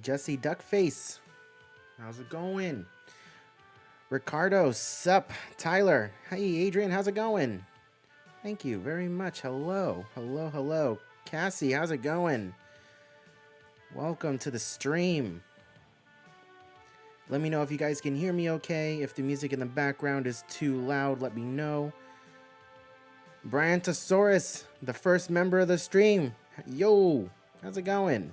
Jesse Duckface. How's it going? Ricardo, sup? Tyler, hey Adrian, how's it going? Thank you very much. Hello, hello, hello. Cassie, how's it going? Welcome to the stream. Let me know if you guys can hear me okay. If the music in the background is too loud, let me know. Brantosaurus, the first member of the stream. Yo, how's it going?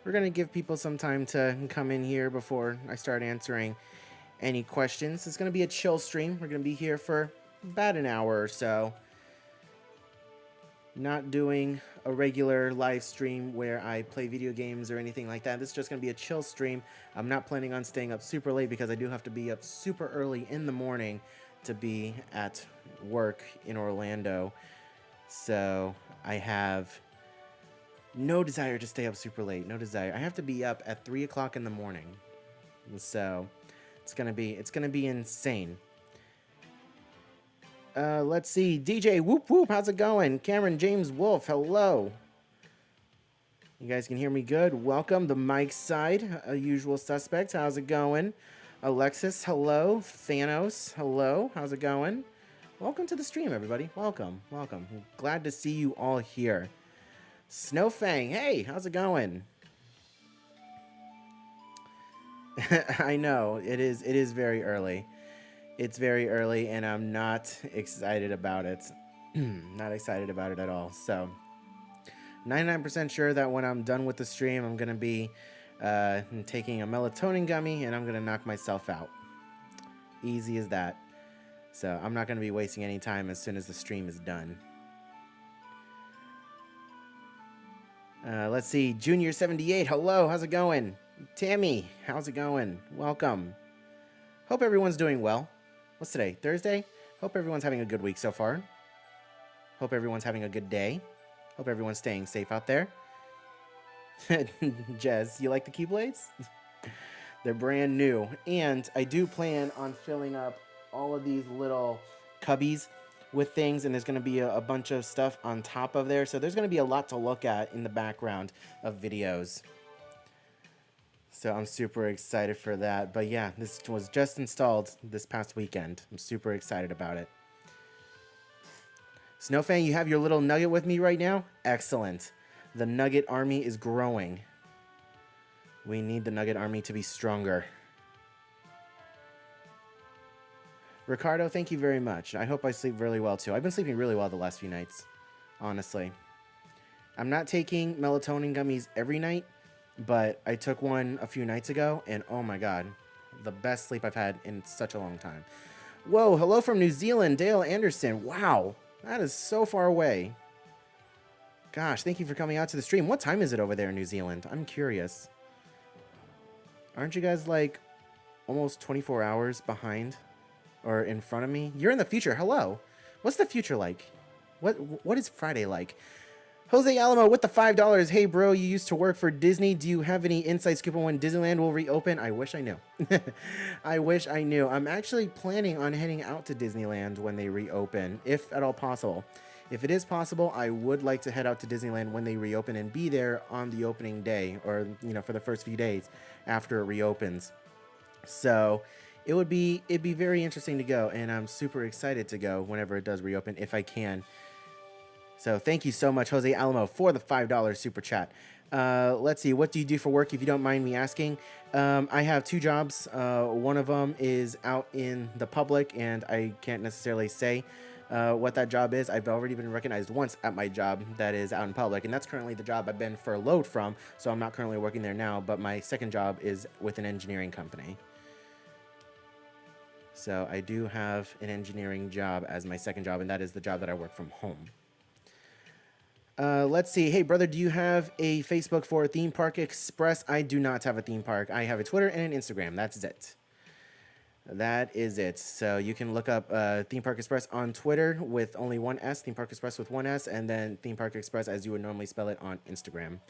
We're going to give people some time to come in here before I start answering any questions. It's going to be a chill stream. We're going to be here for about an hour or so. Not doing a regular live stream where I play video games or anything like that. This is just going to be a chill stream. I'm not planning on staying up super late because I do have to be up super early in the morning to be at work in Orlando. So I have no desire to stay up super late. No desire. I have to be up at 3 o'clock in the morning. So it's gonna be insane. Let's see. DJ Whoop Whoop, how's it going? Cameron James Wolf, hello. You guys can hear me good. Welcome. The Mike side, a usual suspect. How's it going? Alexis, hello. Thanos, hello. How's it going? Welcome to the stream, everybody. Welcome, welcome. I'm glad to see you all here. Snowfang, hey, how's it going? I know, it is very early. It's very early, and I'm not excited about it. Not excited about it at all. So, 99% sure that when I'm done with the stream, I'm going to be taking a melatonin gummy, and I'm going to knock myself out. Easy as that. So, I'm not going to be wasting any time as soon as the stream is done. Let's see. Junior78, hello, how's it going? Tammy, how's it going? Welcome. Hope everyone's doing well. What's today? Thursday? Hope everyone's having a good week so far. Hope everyone's having a good day. Hope everyone's staying safe out there. Jez, you like the Keyblades? They're brand new. And I do plan on filling up all of these little cubbies with things, and there's going to be a bunch of stuff on top of there. So there's going to be a lot to look at in the background of videos. So I'm super excited for that. But yeah, this was just installed this past weekend. I'm super excited about it. Snowfang, you have your little nugget with me right now? Excellent. The Nugget army is growing. We need the Nugget army to be stronger. Ricardo, thank you very much. I hope I sleep really well too. I've been sleeping really well the last few nights, honestly. I'm not taking melatonin gummies every night, but I took one a few nights ago, and oh my god, the best sleep I've had in such a long time. Whoa, hello from New Zealand, Dale Anderson. Wow, that is so far away. Gosh, thank you for coming out to the stream. What time is it over there in New Zealand? I'm curious. Aren't you guys like almost 24 hours behind or in front of me? You're in the future. Hello. What's the future like? What is Friday like? Jose Alamo with the $5. Hey, bro, you used to work for Disney. Do you have any inside scoop on when Disneyland will reopen? I wish I knew. I wish I knew. I'm actually planning on heading out to Disneyland when they reopen, if at all possible. If it is possible, I would like to head out to Disneyland when they reopen and be there on the opening day, or, you know, for the first few days after it reopens. So it'd be very interesting to go, and I'm super excited to go whenever it does reopen, if I can. So thank you so much, Jose Alamo, for the $5 super chat. Let's see, what do you do for work, if you don't mind me asking? I have two jobs. One of them is out in the public, and I can't necessarily say what that job is. I've already been recognized once at my job that is out in public, and that's currently the job I've been furloughed from, so I'm not currently working there now, but my second job is with an engineering company. So I do have an engineering job as my second job, and that is the job that I work from home. Let's see. Hey, brother, do you have a Facebook for Theme Park Express? I do not have a theme park. I have a Twitter and an Instagram. That's it. That is it. So you can look up Theme Park Express on Twitter with only one S, Theme Park Express with one S, and then Theme Park Express as you would normally spell it on Instagram.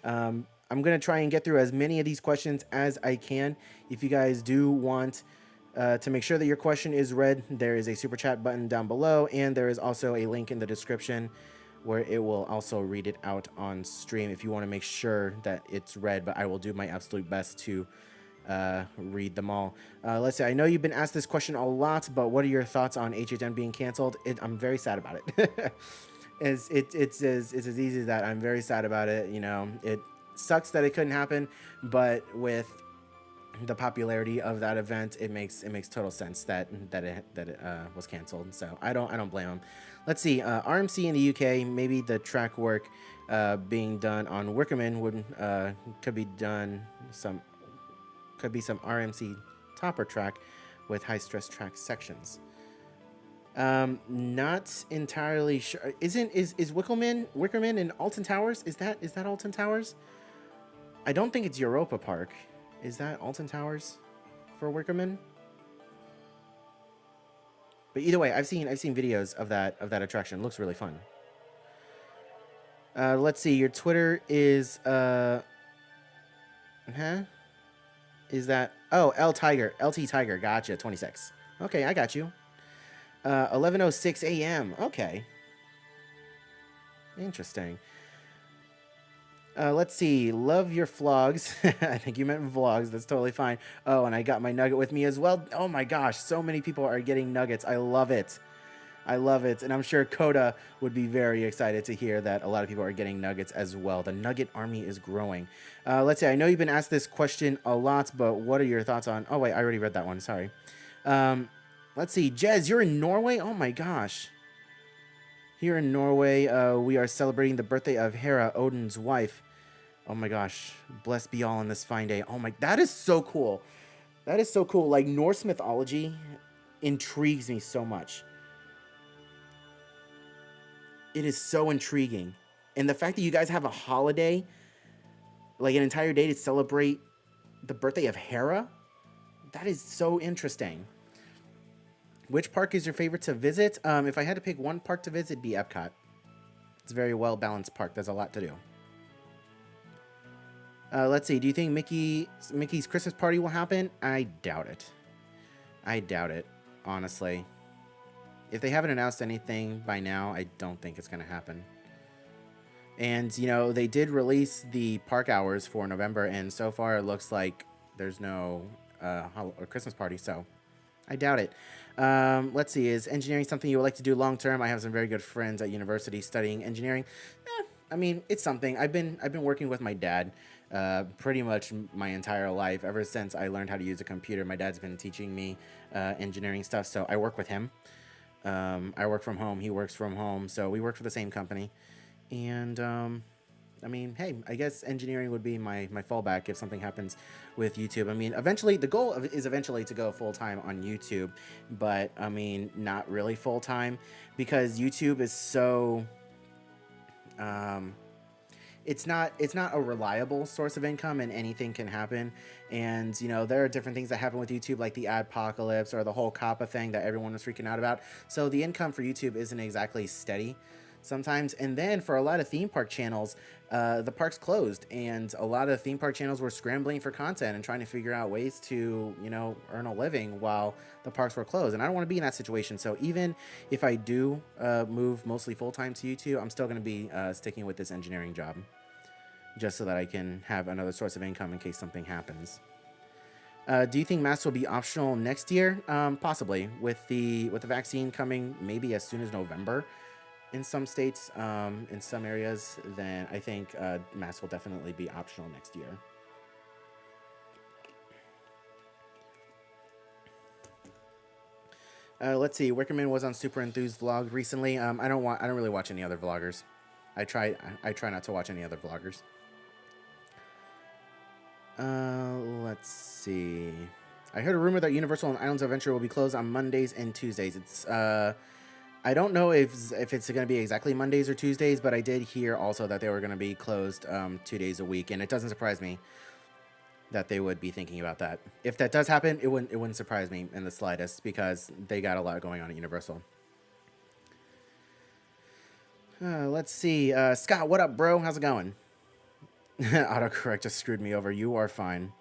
I'm going to try and get through as many of these questions as I can. If you guys do want to make sure that your question is read, there is a super chat button down below, and there is also a link in the description where it will also read it out on stream if you want to make sure that it's read, but I will do my absolute best to read them all. Let's see. I know you've been asked this question a lot, but what are your thoughts on HHN being canceled? I'm very sad about it. It's as easy as that. I'm very sad about it. You know, it sucks that it couldn't happen, but with the popularity of that event, it makes total sense that it was canceled. So I don't blame them. Let's see. RMC in the UK, maybe the track work being done on Wickerman would could be done some could be some RMC topper track with high stress track sections. Not entirely sure. Is Wickerman in Alton Towers? Is that Alton Towers? I don't think it's Europa Park. Is that Alton Towers for Wickerman? But either way, I've seen videos of that attraction. It looks really fun. Let's see. Your Twitter is Is that LT Tiger? Gotcha. 26. Okay, I got you. 11:06 a.m. Okay. Interesting. Let's see. Love your vlogs. I think you meant vlogs. That's totally fine. Oh, and I got my nugget with me as well. Oh my gosh, so many people are getting nuggets. I love it. I love it. And I'm sure Coda would be very excited to hear that a lot of people are getting nuggets as well. The nugget army is growing. Let's see. I know you've been asked this question a lot, but what are your thoughts on... Oh, wait. I already read that one. Sorry. Let's see. Jez, you're in Norway? Oh my gosh. Here in Norway, we are celebrating the birthday of Hera, Odin's wife. Oh my gosh. Blessed be all on this fine day. Oh my... That is so cool. That is so cool. Like, Norse mythology intrigues me so much. It is so intriguing. And the fact that you guys have a holiday, like an entire day to celebrate the birthday of Hera, that is so interesting. Which park is your favorite to visit? If I had to pick one park to visit, it'd be Epcot. It's a very well-balanced park. There's a lot to do. Let's see. Do you think Mickey's Christmas party will happen? I doubt it. I doubt it, honestly. If they haven't announced anything by now, I don't think it's going to happen. And, you know, they did release the park hours for November, and so far it looks like there's no Christmas party, so I doubt it. Let's see. Is engineering something you would like to do long term? I have some very good friends at university studying engineering. I mean, it's something. I've been working with my dad pretty much my entire life. Ever since I learned how to use a computer, my dad's been teaching me engineering stuff, so I work with him. I work from home. He works from home. So we work for the same company. And, I mean, hey, I guess engineering would be my fallback if something happens with YouTube. I mean, eventually, the goal is eventually to go full-time on YouTube. But, I mean, not really full-time. Because YouTube is so... it's not a reliable source of income, and anything can happen. And, you know, there are different things that happen with YouTube, like the adpocalypse or the whole COPPA thing that everyone was freaking out about. So the income for YouTube isn't exactly steady sometimes. And then for a lot of theme park channels, the park's closed, and a lot of theme park channels were scrambling for content and trying to figure out ways to, you know, earn a living while the parks were closed. And I don't want to be in that situation. So even if I do move mostly full-time to YouTube, I'm still going to be sticking with this engineering job, just so that I can have another source of income in case something happens. Do you think masks will be optional next year? Possibly, with the vaccine coming maybe as soon as November in some states, in some areas. Then I think masks will definitely be optional next year. Let's see. Wickerman was on Super Enthused vlog recently. I don't really watch any other vloggers. I try not to watch any other vloggers. Let's see. I heard a rumor that Universal and Islands of Adventure will be closed on Mondays and Tuesdays. It's I don't know if it's going to be exactly Mondays or Tuesdays, but I did hear also that they were going to be closed 2 days a week, and it doesn't surprise me that they would be thinking about that. If that does happen, it wouldn't surprise me in the slightest, because they got a lot going on at Universal. Let's see. Scott, what up, bro? How's it going? Autocorrect just screwed me over. You are fine.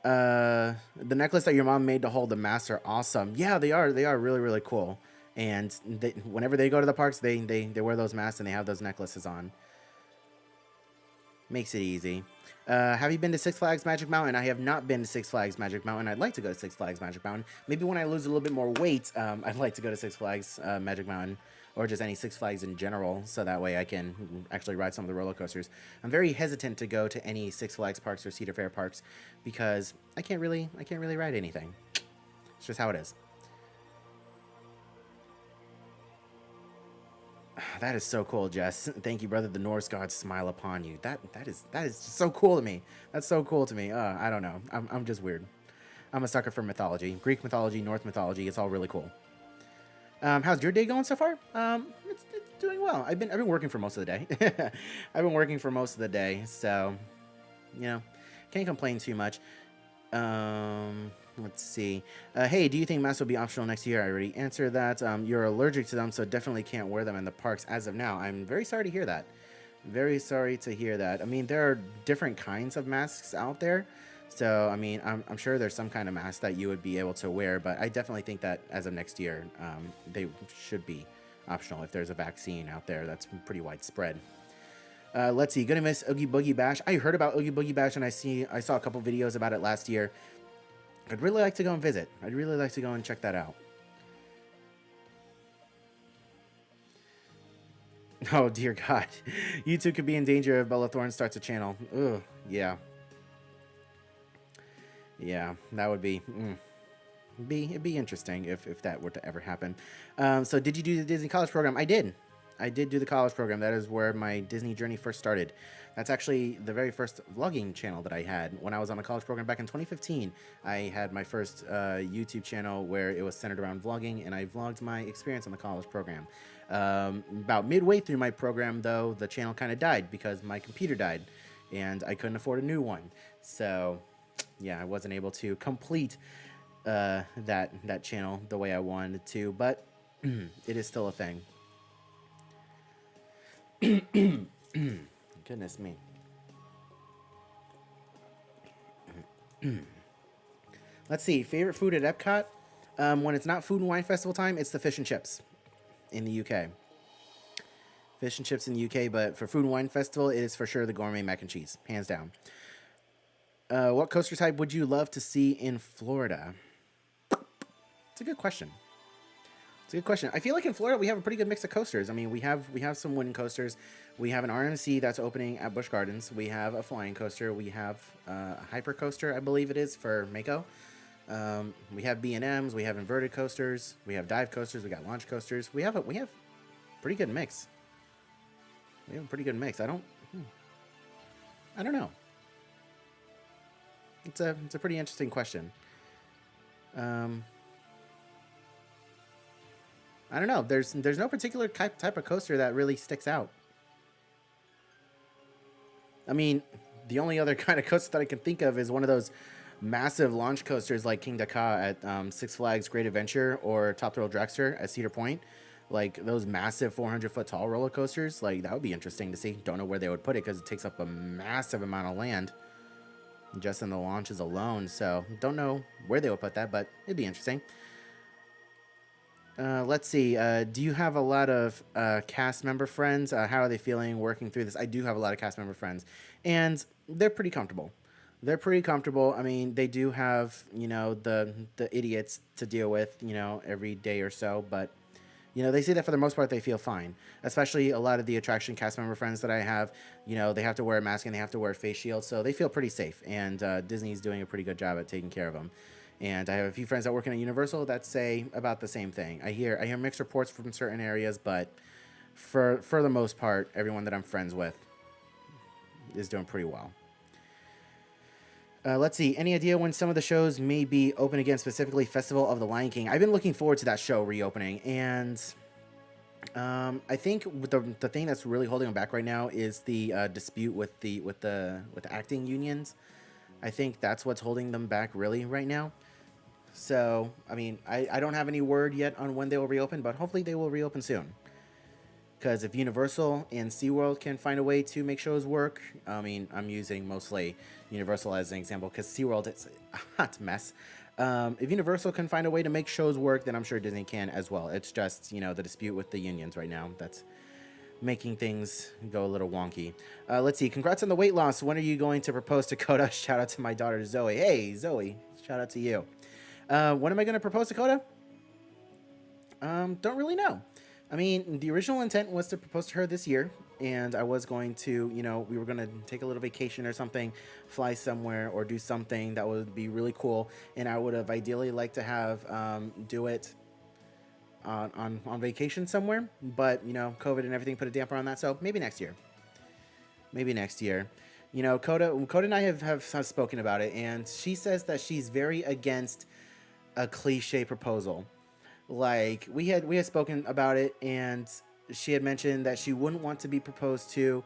The necklace that your mom made to hold the mask are awesome. Yeah, they are. They are really, really cool. And whenever they go to the parks, they wear those masks and they have those necklaces on. Makes it easy. Have you been to Six Flags Magic Mountain? I have not been to Six Flags Magic Mountain. I'd like to go to Six Flags Magic Mountain. Maybe when I lose a little bit more weight, I'd like to go to Six Flags Magic Mountain, or just any Six Flags in general, so that way I can actually ride some of the roller coasters. I'm very hesitant to go to any Six Flags parks or Cedar Fair parks because I can't really ride anything. It's just how it is. That is so cool, Jess. Thank you, brother. The Norse gods smile upon you. That is so cool to me. That's so cool to me. I don't know. I'm just weird. I'm a sucker for mythology, Greek mythology, Norse mythology. It's all really cool. How's your day going so far? It's doing well. I've been working for most of the day. I've been working for most of the day, so you know, can't complain too much. Let's see. Hey, do you think masks will be optional next year? I already answered that. You're allergic to them, so definitely can't wear them in the parks as of now. I'm very sorry to hear that. Very sorry to hear that. I mean, there are different kinds of masks out there. So, I mean, I'm sure there's some kind of mask that you would be able to wear, but I definitely think that as of next year, they should be optional if there's a vaccine out there that's pretty widespread. Let's see. Gonna miss Oogie Boogie Bash. I heard about Oogie Boogie Bash and I saw a couple videos about it last year. I'd really like to go and visit. I'd really like to go and check that out. Oh dear God, you two could be in danger if Bella Thorne starts a channel. Ugh, yeah, yeah, that would be. It'd be interesting if that were to ever happen. So did you do the Disney College program? I did. I did do the college program. That is where my Disney journey first started. That's actually the very first vlogging channel that I had when I was on the college program back in 2015. I had my first YouTube channel where it was centered around vlogging, and I vlogged my experience on the college program. About midway through my program, though, the channel kind of died because my computer died, and I couldn't afford a new one. So, yeah, I wasn't able to complete that channel the way I wanted to, but it is still a thing. Goodness me. Let's see. Favorite food at Epcot? When it's not Food and Wine Festival time, it's the fish and chips in the UK. Fish and chips in the UK, but for Food and Wine Festival, it is for sure the gourmet mac and cheese, hands down. What coaster type would you love to see in Florida? It's a good question. It's a good question. I feel like in Florida we have a pretty good mix of coasters. I mean, we have some wooden coasters. We have an RMC that's opening at Busch Gardens. We have a flying coaster. We have a hyper coaster, I believe it is, for Mako. We have B&Ms. We have inverted coasters. We have dive coasters. We got launch coasters. We have pretty good mix. We have a pretty good mix. I don't know. It's a pretty interesting question. I don't know. There's no particular type of coaster that really sticks out. I mean, the only other kind of coaster that I can think of is one of those massive launch coasters like King Dakar at Six Flags Great Adventure or Top Thrill Dragster at Cedar Point. Like those massive 400-foot tall roller coasters. Like that would be interesting to see. Don't know where they would put it because it takes up a massive amount of land just in the launches alone. So don't know where they would put that, but it'd be interesting. Let's see. Do you have a lot of cast member friends? How are they feeling working through this? I do have a lot of cast member friends, and they're pretty comfortable. They're pretty comfortable. I mean, they do have the idiots to deal with every day or so, but they say that for the most part they feel fine. Especially a lot of the attraction cast member friends that I have. They have to wear a mask and they have to wear a face shield, so they feel pretty safe. And Disney's doing a pretty good job at taking care of them. And I have a few friends that work in Universal that say about the same thing. I hear mixed reports from certain areas, but for the most part, everyone that I'm friends with is doing pretty well. Let's see. Any idea when some of the shows may be open again, specifically Festival of the Lion King? I've been looking forward to that show reopening, and I think the thing that's really holding them back right now is the dispute with the acting unions. I think that's what's holding them back really right now. So, I mean, I don't have any word yet on when they will reopen, but hopefully they will reopen soon. Because if Universal and SeaWorld can find a way to make shows work, I mean, I'm using mostly Universal as an example because SeaWorld is a hot mess. If Universal can find a way to make shows work, then I'm sure Disney can as well. It's just, you know, the dispute with the unions right now that's making things go a little wonky. Let's see. Congrats on the weight loss. When are you going to propose to Coda? Shout out to my daughter Zoe. Hey Zoe, shout out to you. When am I going to propose to Coda? Don't really know. I mean, the original intent was to propose to her this year, and I was going to, you know, we were going to take a little vacation or something, fly somewhere or do something that would be really cool, and I would have ideally liked to have do it on vacation somewhere, but, you know, COVID and everything put a damper on that, so maybe next year. Maybe next year. You know, Coda and I have spoken about it, and she says that she's very against a cliche proposal. Like we had spoken about it, and she had mentioned that she wouldn't want to be proposed to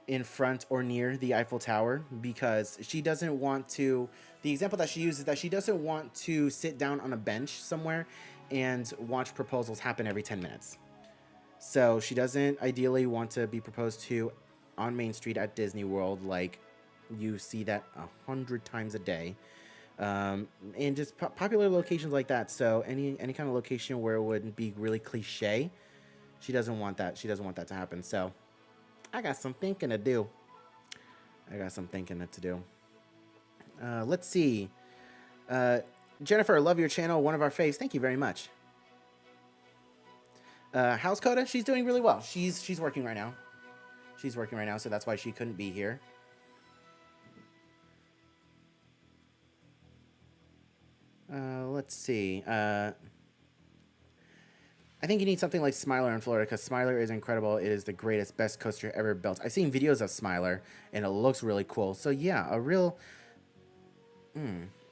in front or near the Eiffel Tower because she doesn't want to. The example that she uses is that she doesn't want to sit down on a bench somewhere and watch proposals happen every 10 minutes. So she doesn't ideally want to be proposed to on Main Street at Disney World, like you see that 100 times a day, and just popular locations like that. So any kind of location where it would be really cliche, she doesn't want that. She doesn't want that to happen. So I got some thinking to do. Let's see. Jennifer, love your channel. One of our faves. Thank you very much. How's Coda? She's doing really well. She's working right now. She's working right now, so that's why she couldn't be here. Let's see. I think you need something like Smiler in Florida because Smiler is incredible. It is the greatest, best coaster ever built. I've seen videos of Smiler, and it looks really cool. So yeah, a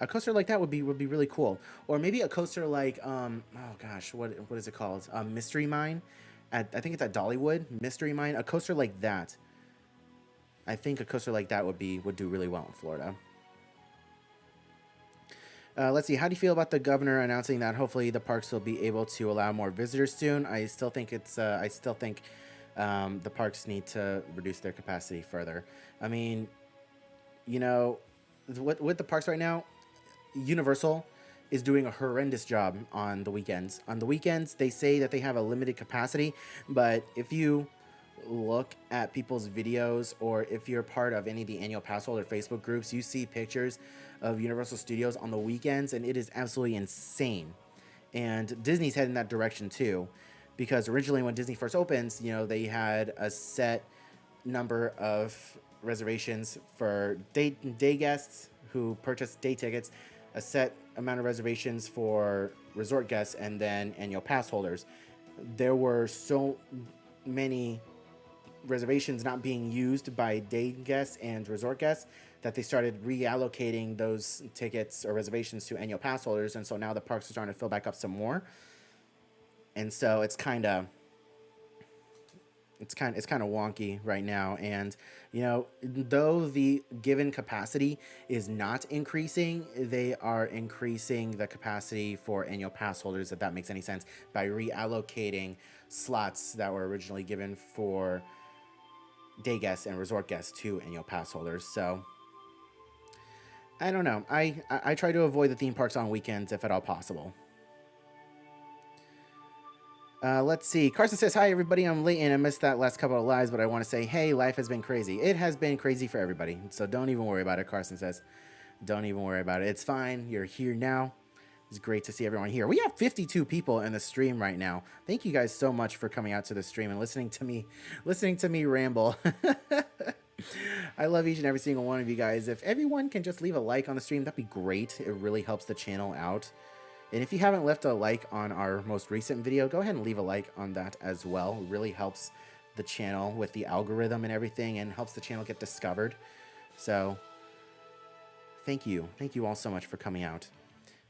coaster like that would be really cool. Or maybe a coaster like oh gosh, what is it called? Mystery Mine. I think it's at Dollywood. Mystery Mine. A coaster like that. I think a coaster like that would do really well in Florida. Let's see. How do you feel about the governor announcing that hopefully the parks will be able to allow more visitors soon? I still think the parks need to reduce their capacity further. I mean, you know, with the parks right now, Universal is doing a horrendous job on the weekends. On the weekends, they say that they have a limited capacity, but if you look at people's videos or if you're part of any of the annual pass holder Facebook groups, you see pictures of Universal Studios on the weekends, and it is absolutely insane. And Disney's heading that direction too, because originally when Disney first opens, you know, they had a set number of reservations for day guests who purchased day tickets, a set amount of reservations for resort guests, and then annual pass holders. There were so many reservations not being used by day guests and resort guests that they started reallocating those tickets or reservations to annual pass holders, and so now the parks are starting to fill back up some more. And so it's kind of wonky right now. And you know, though the given capacity is not increasing, they are increasing the capacity for annual pass holders, if that makes any sense, by reallocating slots that were originally given for day guests and resort guests to annual pass holders. So I don't know. I try to avoid the theme parks on weekends if at all possible. Let's see. Carson says, hi, everybody. I'm late and I missed that last couple of lives, but I want to say, hey, life has been crazy. It has been crazy for everybody. So don't even worry about it, Carson says. Don't even worry about it. It's fine. You're here now. It's great to see everyone here. We have 52 people in the stream right now. Thank you guys so much for coming out to the stream and listening to me ramble. I love each and every single one of you guys. If everyone can just leave a like on the stream, that'd be great. It really helps the channel out. And if you haven't left a like on our most recent video, go ahead and leave a like on that as well. It really helps the channel with the algorithm and everything, and helps the channel get discovered. So thank you. Thank you all so much for coming out.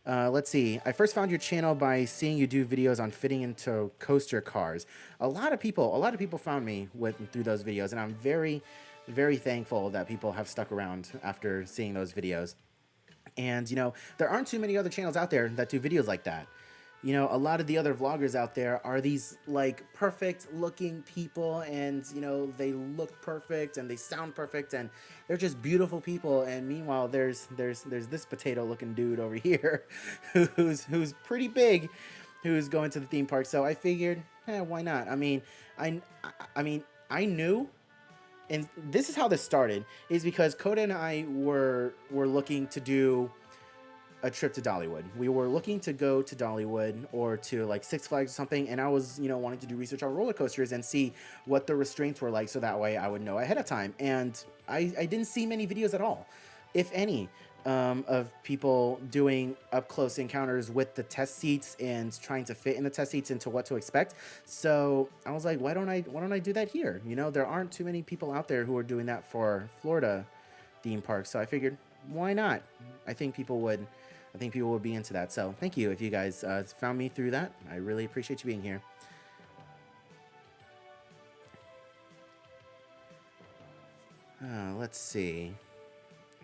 Let's see. I first found your channel by seeing you do videos on fitting into coaster cars. A lot of people found me through those videos, and I'm very, very thankful that people have stuck around after seeing those videos. And, you know, there aren't too many other channels out there that do videos like that. A lot of the other vloggers out there are these like perfect looking people, and they look perfect and they sound perfect and they're just beautiful people. And meanwhile, there's this potato looking dude over here who's pretty big, who's going to the theme park. So I figured, why not? I I mean, I knew, and this is how this started, is because Coda and I were looking to do a trip to Dollywood. We were looking to go to Dollywood or to like Six Flags or something, and I was, wanting to do research on roller coasters and see what the restraints were like, so that way I would know ahead of time. And I didn't see many videos at all, if any, of people doing up close encounters with the test seats and trying to fit in the test seats into what to expect. So I was like, why don't I do that here? There aren't too many people out there who are doing that for Florida theme parks. So I figured, why not? I think people would. I think people would be into that. So thank you if you guys found me through that. I really appreciate you being here. Let's see.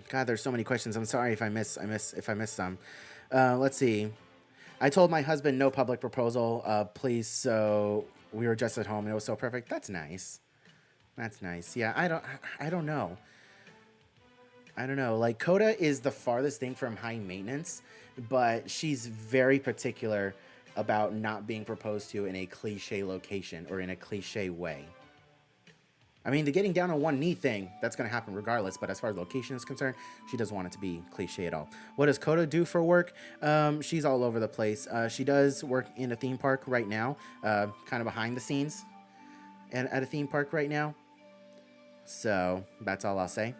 God, there's so many questions. I'm sorry if I miss some. Let's see. I told my husband no public proposal, please. So we were just at home and it was so perfect. That's nice. That's nice. Yeah, I don't know. I don't know. Like, Coda is the farthest thing from high maintenance, but she's very particular about not being proposed to in a cliche location or in a cliche way. I mean, the getting down on one knee thing, that's going to happen regardless, but as far as location is concerned, she doesn't want it to be cliche at all. What does Coda do for work? She's all over the place. She does work in a theme park right now, kind of behind the scenes and at a theme park right now. So that's all I'll say.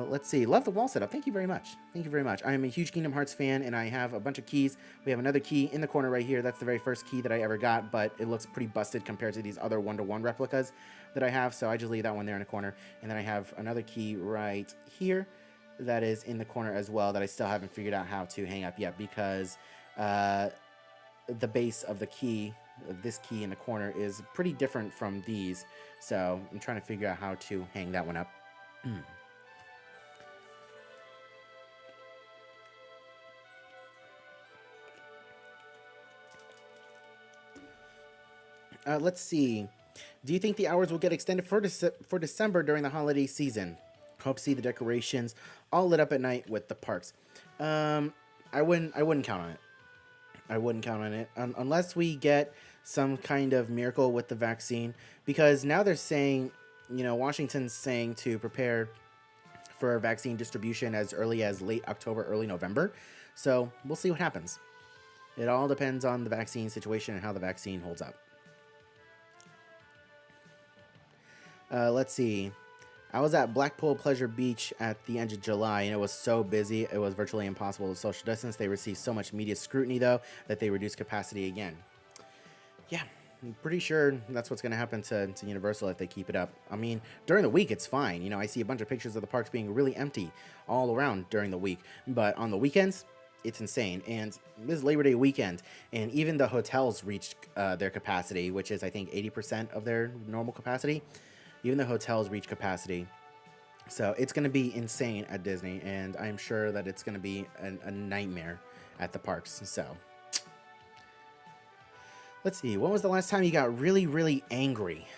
Let's see. Love the wall setup. Thank you very much. Thank you very much. I am a huge Kingdom Hearts fan, and I have a bunch of keys. We have another key in the corner right here. That's the very first key that I ever got, but it looks pretty busted compared to these other one-to-one replicas that I have, so I just leave that one there in the corner. And then I have another key right here that is in the corner as well that I still haven't figured out how to hang up yet, because the base of the key, of this key in the corner, is pretty different from these. So I'm trying to figure out how to hang that one up. Let's see. Do you think the hours will get extended for December during the holiday season? Hope to see the decorations all lit up at night with the parks. I wouldn't count on it. I wouldn't count on it unless we get some kind of miracle with the vaccine. Because now they're saying, Washington's saying to prepare for vaccine distribution as early as late October, early November. So we'll see what happens. It all depends on the vaccine situation and how the vaccine holds up. Let's see. I was at Blackpool Pleasure Beach at the end of July, and it was so busy, it was virtually impossible to social distance. They received so much media scrutiny, though, that they reduced capacity again. Yeah, I'm pretty sure that's what's going to happen to Universal if they keep it up. I mean, during the week, it's fine. I see a bunch of pictures of the parks being really empty all around during the week. But on the weekends, it's insane. And this is Labor Day weekend, and even the hotels reached their capacity, which is, I think, 80% of their normal capacity. Even the hotels reach capacity. So it's going to be insane at Disney, and I'm sure that it's going to be a nightmare at the parks. So let's see. When was the last time you got really, really angry?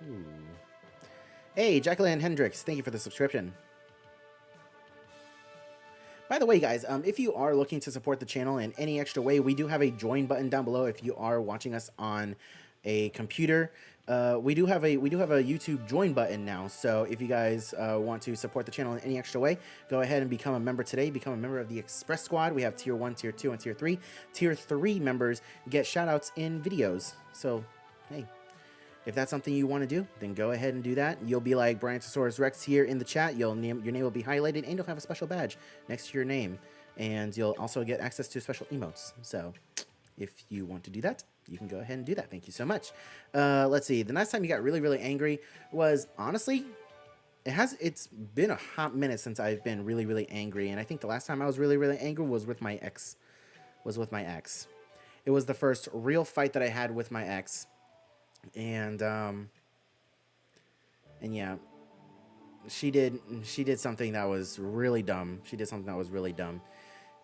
Ooh. Hey, Jacqueline Hendricks, thank you for the subscription. By the way, guys, if you are looking to support the channel in any extra way, we do have a join button down below if you are watching us on a computer. We do have a YouTube join button now, so if you guys want to support the channel in any extra way, go ahead and become a member today. Become a member of the Express Squad. We have Tier 1, Tier 2, and Tier 3. Tier 3 members get shoutouts in videos. So, hey, if that's something you want to do, then go ahead and do that. You'll be like Bryantosaurus Rex here in the chat. Your name will be highlighted, and you'll have a special badge next to your name. And you'll also get access to special emotes. So, if you want to do that, you can go ahead and do that. Thank you so much. Let's see. The last time you got really, really angry was, honestly, it's been a hot minute since I've been really, really angry. And I think the last time I was really, really angry was with my ex. It was the first real fight that I had with my ex. And yeah, she did something that was really dumb.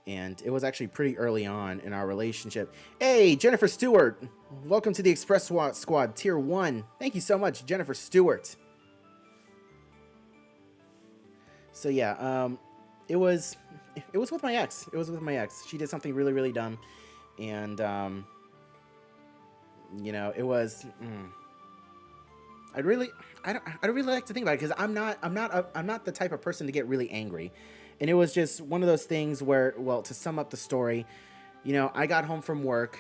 And it was actually pretty early on in our relationship. Hey, Jennifer Stewart, welcome to the Express Squad Tier 1. Thank you so much, Jennifer Stewart. So yeah, it was with my ex. It was with my ex. She did something really, really dumb, and it was. I'd really, I don't really like to think about it because I'm not the type of person to get really angry, and it was just one of those things where, well, to sum up the story, I got home from work.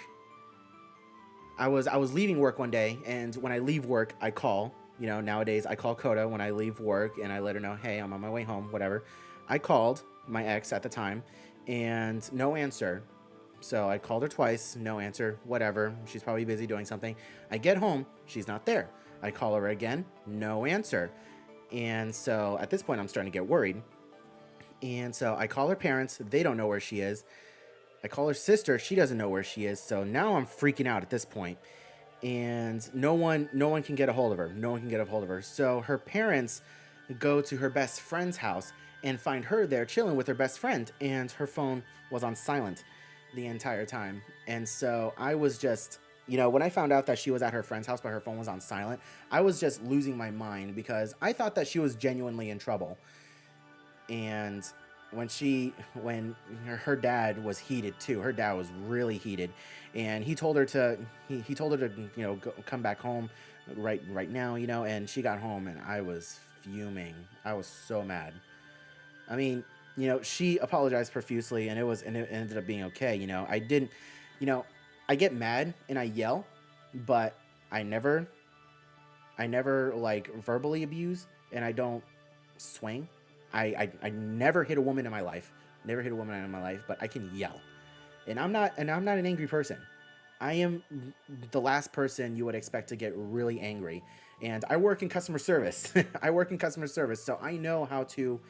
I was leaving work one day, and when I leave work, I call. Nowadays I call Coda when I leave work, and I let her know, hey, I'm on my way home, whatever. I called my ex at the time, and no answer. So I called her twice, no answer, whatever. She's probably busy doing something. I get home, she's not there. I call her again, no answer. And so at this point, I'm starting to get worried. And so I call her parents, they don't know where she is. I call her sister, she doesn't know where she is. So now I'm freaking out at this point. And no one can get a hold of her. No one can get a hold of her. So her parents go to her best friend's house and find her there chilling with her best friend, and her phone was on silent the entire time. And so I was just, when I found out that she was at her friend's house but her phone was on silent, I was just losing my mind because I thought that she was genuinely in trouble. And when her dad was heated too, her dad was really heated, and he told her to come back home right now, and she got home and I was fuming. I was so mad. I mean, she apologized profusely, and it ended up being okay. I didn't, you know, I get mad and I yell, but I never, I never like verbally abuse, and I don't swing. I never hit a woman in my life. Never hit a woman in my life, but I can yell. And I'm not an angry person. I am the last person you would expect to get really angry. And I work in customer service. I work in customer service, so I know how to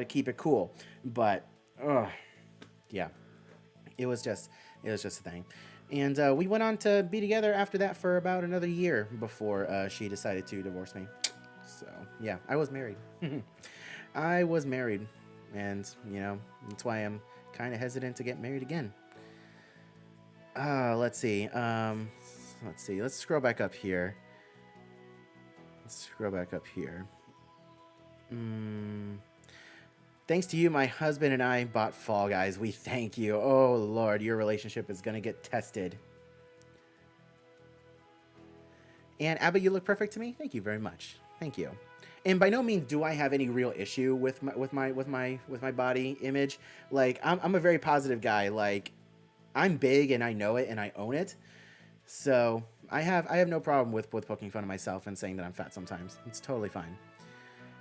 keep it cool. But yeah, it was just a thing. And we went on to be together after that for about another year before she decided to divorce me. So yeah, I was married. I was married, and that's why I'm kind of hesitant to get married again. Let's see. Let's see. Let's scroll back up here. Let's scroll back up here. Mm, Thanks to you, my husband and I bought Fall Guys. We thank you. Oh Lord, your relationship is gonna get tested. And Abba, you look perfect to me. Thank you very much. Thank you. And by no means do I have any real issue with my body image. Like I'm a very positive guy. Like I'm big and I know it and I own it. So I have no problem with poking fun of myself and saying that I'm fat sometimes. It's totally fine.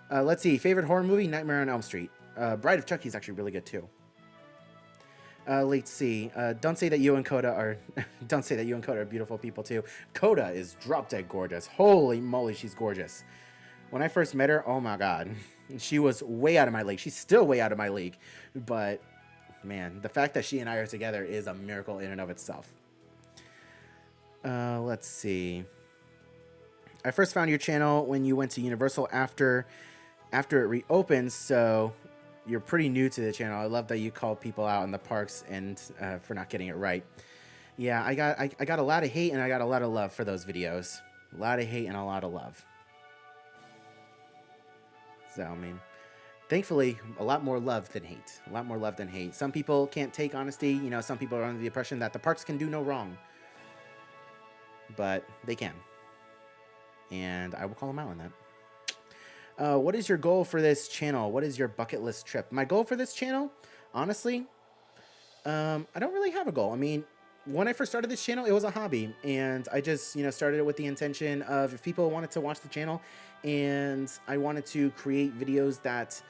Let's see. Favorite horror movie: Nightmare on Elm Street. Bride of Chucky is actually really good too. Let's see. Don't say that you and Coda are. Don't say that you and Coda are beautiful people too. Coda is drop dead gorgeous. Holy moly, she's gorgeous. When I first met her, oh my god, she was way out of my league. She's still way out of my league, but man, the fact that she and I are together is a miracle in and of itself. Let's see. I first found your channel when you went to Universal after it reopened, so you're pretty new to the channel. I love that you called people out in the parks and for not getting it right. Yeah, I got a lot of hate and I got a lot of love for those videos. A lot of hate and a lot of love. So I mean, thankfully, a lot more love than hate. A lot more love than hate. Some people can't take honesty. Some people are under the impression that the parks can do no wrong, but they can, and I will call them out on that. What is your goal for this channel? What is your bucket list trip? My goal for this channel, honestly, I don't really have a goal. I mean, when I first started this channel, it was a hobby, and I just, started it with the intention of if people wanted to watch the channel, and I wanted to create videos that,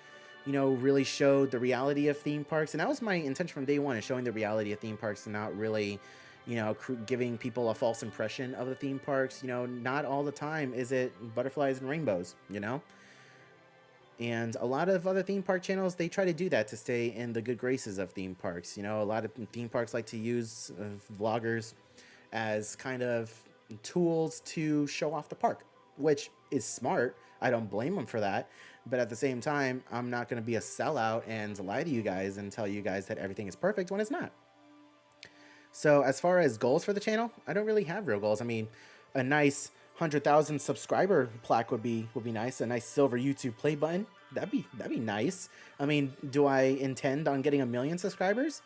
really showed the reality of theme parks, and that was my intention from day one, is showing the reality of theme parks and not really, giving people a false impression of the theme parks. Not all the time is it butterflies and rainbows. And a lot of other theme park channels, they try to do that to stay in the good graces of theme parks. A lot of theme parks like to use vloggers as kind of tools to show off the park. which is smart. I don't blame them for that. But at the same time, I'm not going to be a sellout and lie to you guys and tell you guys that everything is perfect when it's not. So as far as goals for the channel, I don't really have real goals. I mean, a nice 100,000 subscriber plaque would be nice. A nice silver YouTube play button, that'd be nice. I mean, do I intend on getting 1 million subscribers?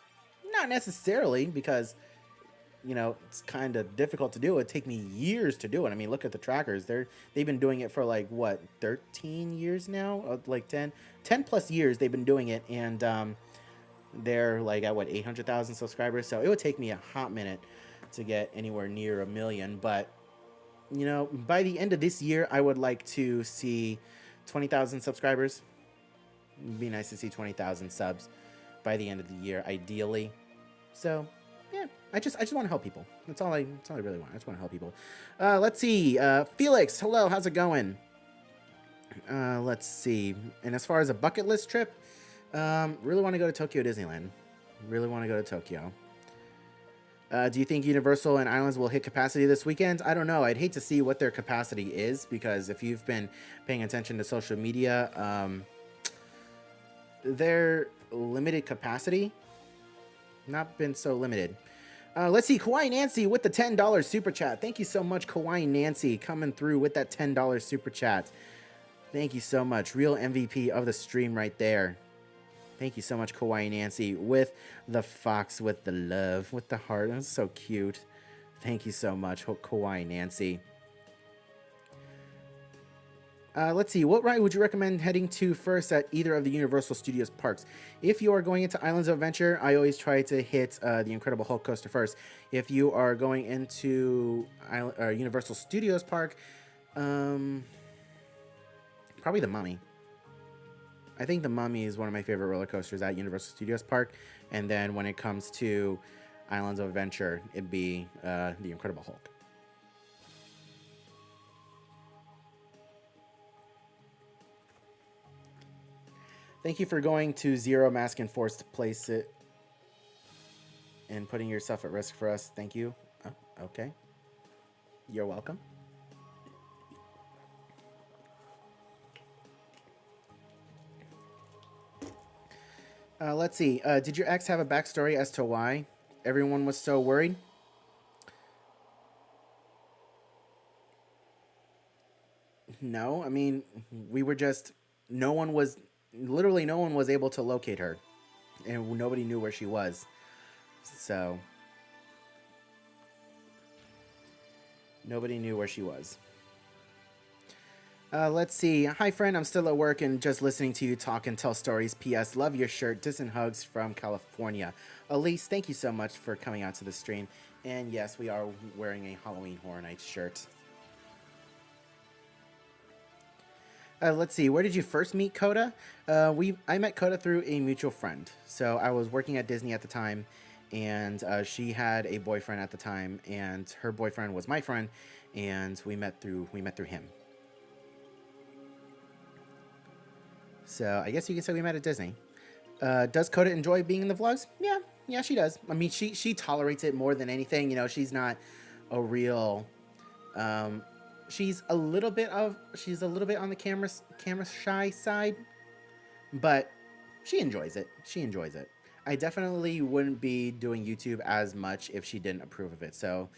Not necessarily, because it's kind of difficult to do. It'd take me years to do it. I mean, look at the trackers. They've been doing it for like what, 13 years now? Like 10 plus years they've been doing it, and they're like at what, 800,000 subscribers. So it would take me a hot minute to get anywhere near 1 million. But by the end of this year, I would like to see 20,000 subscribers. It'd be nice to see 20,000 subs by the end of the year, ideally. So yeah, I just want to help people. That's all I really want. I just want to help people. Let's see. Felix, hello. How's it going? Let's see. And as far as a bucket list trip, really want to go to Tokyo Disneyland. Really want to go to Tokyo. Do you think Universal and Islands will hit capacity this weekend? I don't know. I'd hate to see what their capacity is, because if you've been paying attention to social media, their limited capacity not been so limited. Let's see. Kawaii Nancy with the $10 super chat. Thank you so much, Kawaii Nancy, coming through with that $10 super chat. Thank you so much. Real MVP of the stream right there. Thank you so much, Kawaii Nancy, with the fox, with the love, with the heart. That's so cute. Thank you so much, Kawaii Nancy. Let's see. What ride would you recommend heading to first at either of the Universal Studios parks? If you are going into Islands of Adventure, I always try to hit the Incredible Hulk coaster first. If you are going into Universal Studios Park, probably the Mummy. I think the Mummy is one of my favorite roller coasters at Universal Studios Park. And then when it comes to Islands of Adventure, it'd be the Incredible Hulk. Thank you for going to Zero Mask and Force to place it and putting yourself at risk for us. Thank you. Oh, okay. You're welcome. Let's see. Did your ex have a backstory as to why everyone was so worried? No. I mean, we were just... Literally no one was able to locate her. And nobody knew where she was. So... nobody knew where she was. Let's see. Hi, friend. I'm still at work and just listening to you talk and tell stories. P.S. Love your shirt. Distant hugs from California. Elise, thank you so much for coming out to the stream. And yes, we are wearing a Halloween Horror Nights shirt. Let's see. Where did you first meet Coda? I met Coda through a mutual friend. So I was working at Disney at the time, and she had a boyfriend at the time, and her boyfriend was my friend, and we met through him. So I guess you can say we met at Disney. Does Coda enjoy being in the vlogs? Yeah, she does. I mean, she tolerates it more than anything. You know, she's not a real. She's a little bit on the camera shy side, but she enjoys it. I definitely wouldn't be doing YouTube as much if she didn't approve of it. So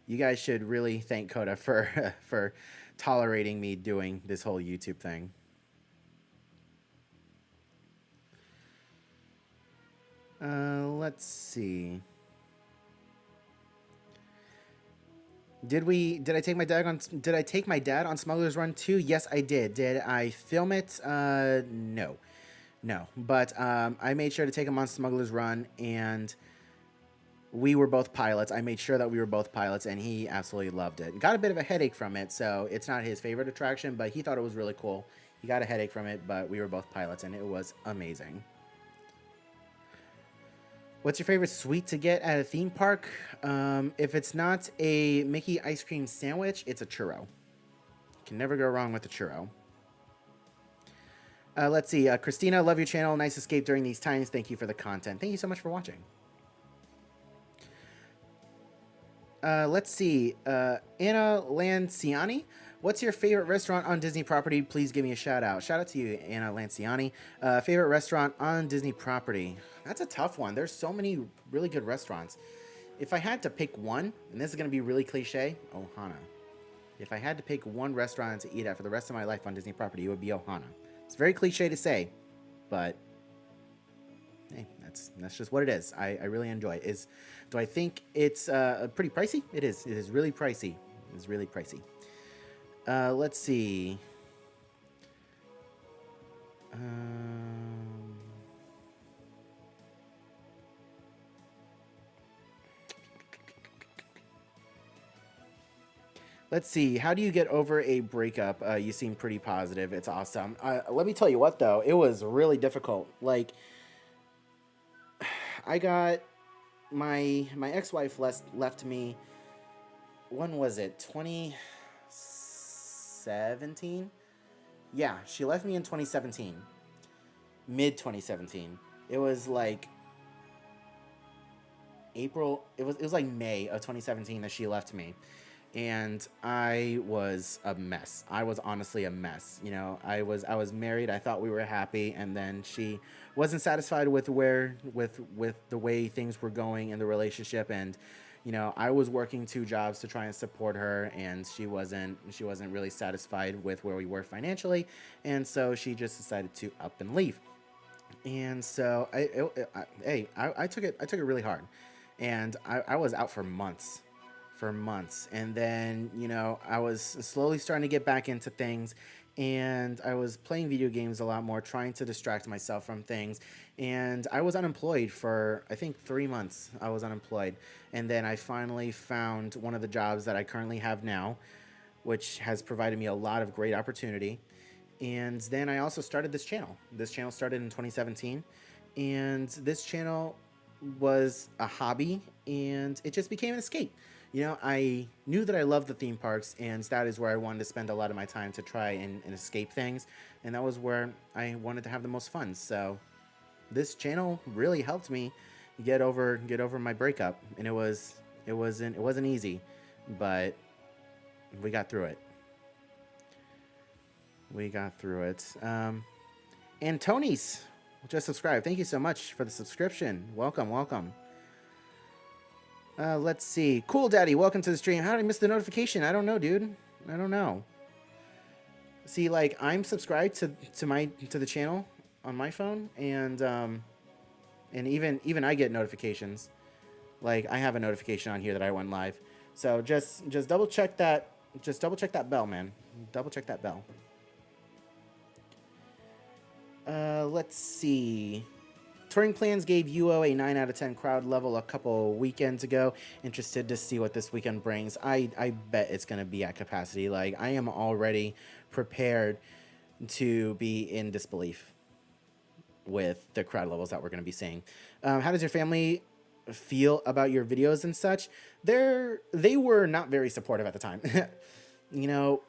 you guys should really thank Coda for tolerating me doing this whole YouTube thing. Let's see. Did I take my dad on Smuggler's Run 2? Yes, I did. Did I film it? No. But I made sure to take him on Smuggler's Run, and we were both pilots. I made sure that we were both pilots, and he absolutely loved it. Got a bit of a headache from it, so it's not his favorite attraction, but he thought it was really cool. He got a headache from it, but we were both pilots, and it was amazing. What's your favorite sweet to get at a theme park? If it's not a Mickey ice cream sandwich, it's a churro. Can never go wrong with a churro. Let's see. Christina, love your channel. Nice escape during these times. Thank you for the content. Thank you so much for watching. Let's see. Anna Lanciani. What's your favorite restaurant on Disney property? Please give me a shout out. Shout out to you, Anna Lanciani. Favorite restaurant on Disney property? That's a tough one. There's so many really good restaurants. If I had to pick one, and this is going to be really cliche, Ohana. If I had to pick one restaurant to eat at for the rest of my life on Disney property, it would be Ohana. It's very cliche to say, but hey, that's just what it is. I really enjoy it. Do I think it's pretty pricey? It is. It is really pricey. It is really pricey. Let's see. Let's see. How do you get over a breakup? You seem pretty positive. It's awesome. Let me tell you what, though. It was really difficult. Like, I got my ex-wife left me. When was it? 2017? Yeah, she left me in 2017. Mid 2017. It was like April. It was like May of 2017 that she left me. And I was a mess. I was honestly a mess. You know, I was married. I thought we were happy, and then she wasn't satisfied with the way things were going in the relationship, and you know, I was working two jobs to try and support her, and she wasn't really satisfied with where we were financially, and so she just decided to up and leave. And so I took it really hard, and I was out for months. And then, you know, I was slowly starting to get back into things, and I was playing video games a lot more, trying to distract myself from things. And I was unemployed for, I think, 3 months. I was unemployed. And then I finally found one of the jobs that I currently have now, which has provided me a lot of great opportunity. And then I also started this channel. This channel started in 2017. And this channel was a hobby, and it just became an escape. You know, I knew that I loved the theme parks, and that is where I wanted to spend a lot of my time to try and escape things, and that was where I wanted to have the most fun. So this channel really helped me get over my breakup, and it wasn't easy, but we got through it. We got through it. And Tony's just subscribed. Thank you so much for the subscription. Welcome, welcome. Let's see. Cool Daddy, welcome to the stream. How did I miss the notification? I don't know, dude. I don't know. See, like, I'm subscribed to the channel on my phone, and even I get notifications. Like, I have a notification on here that I went live. So just double check that. Just double check that bell, man. Double check that bell. Let's see. Touring Plans gave UO a 9 out of 10 crowd level a couple weekends ago. Interested to see what this weekend brings. I bet it's going to be at capacity. Like, I am already prepared to be in disbelief with the crowd levels that we're going to be seeing. How does your family feel about your videos and such? They were not very supportive at the time. You know,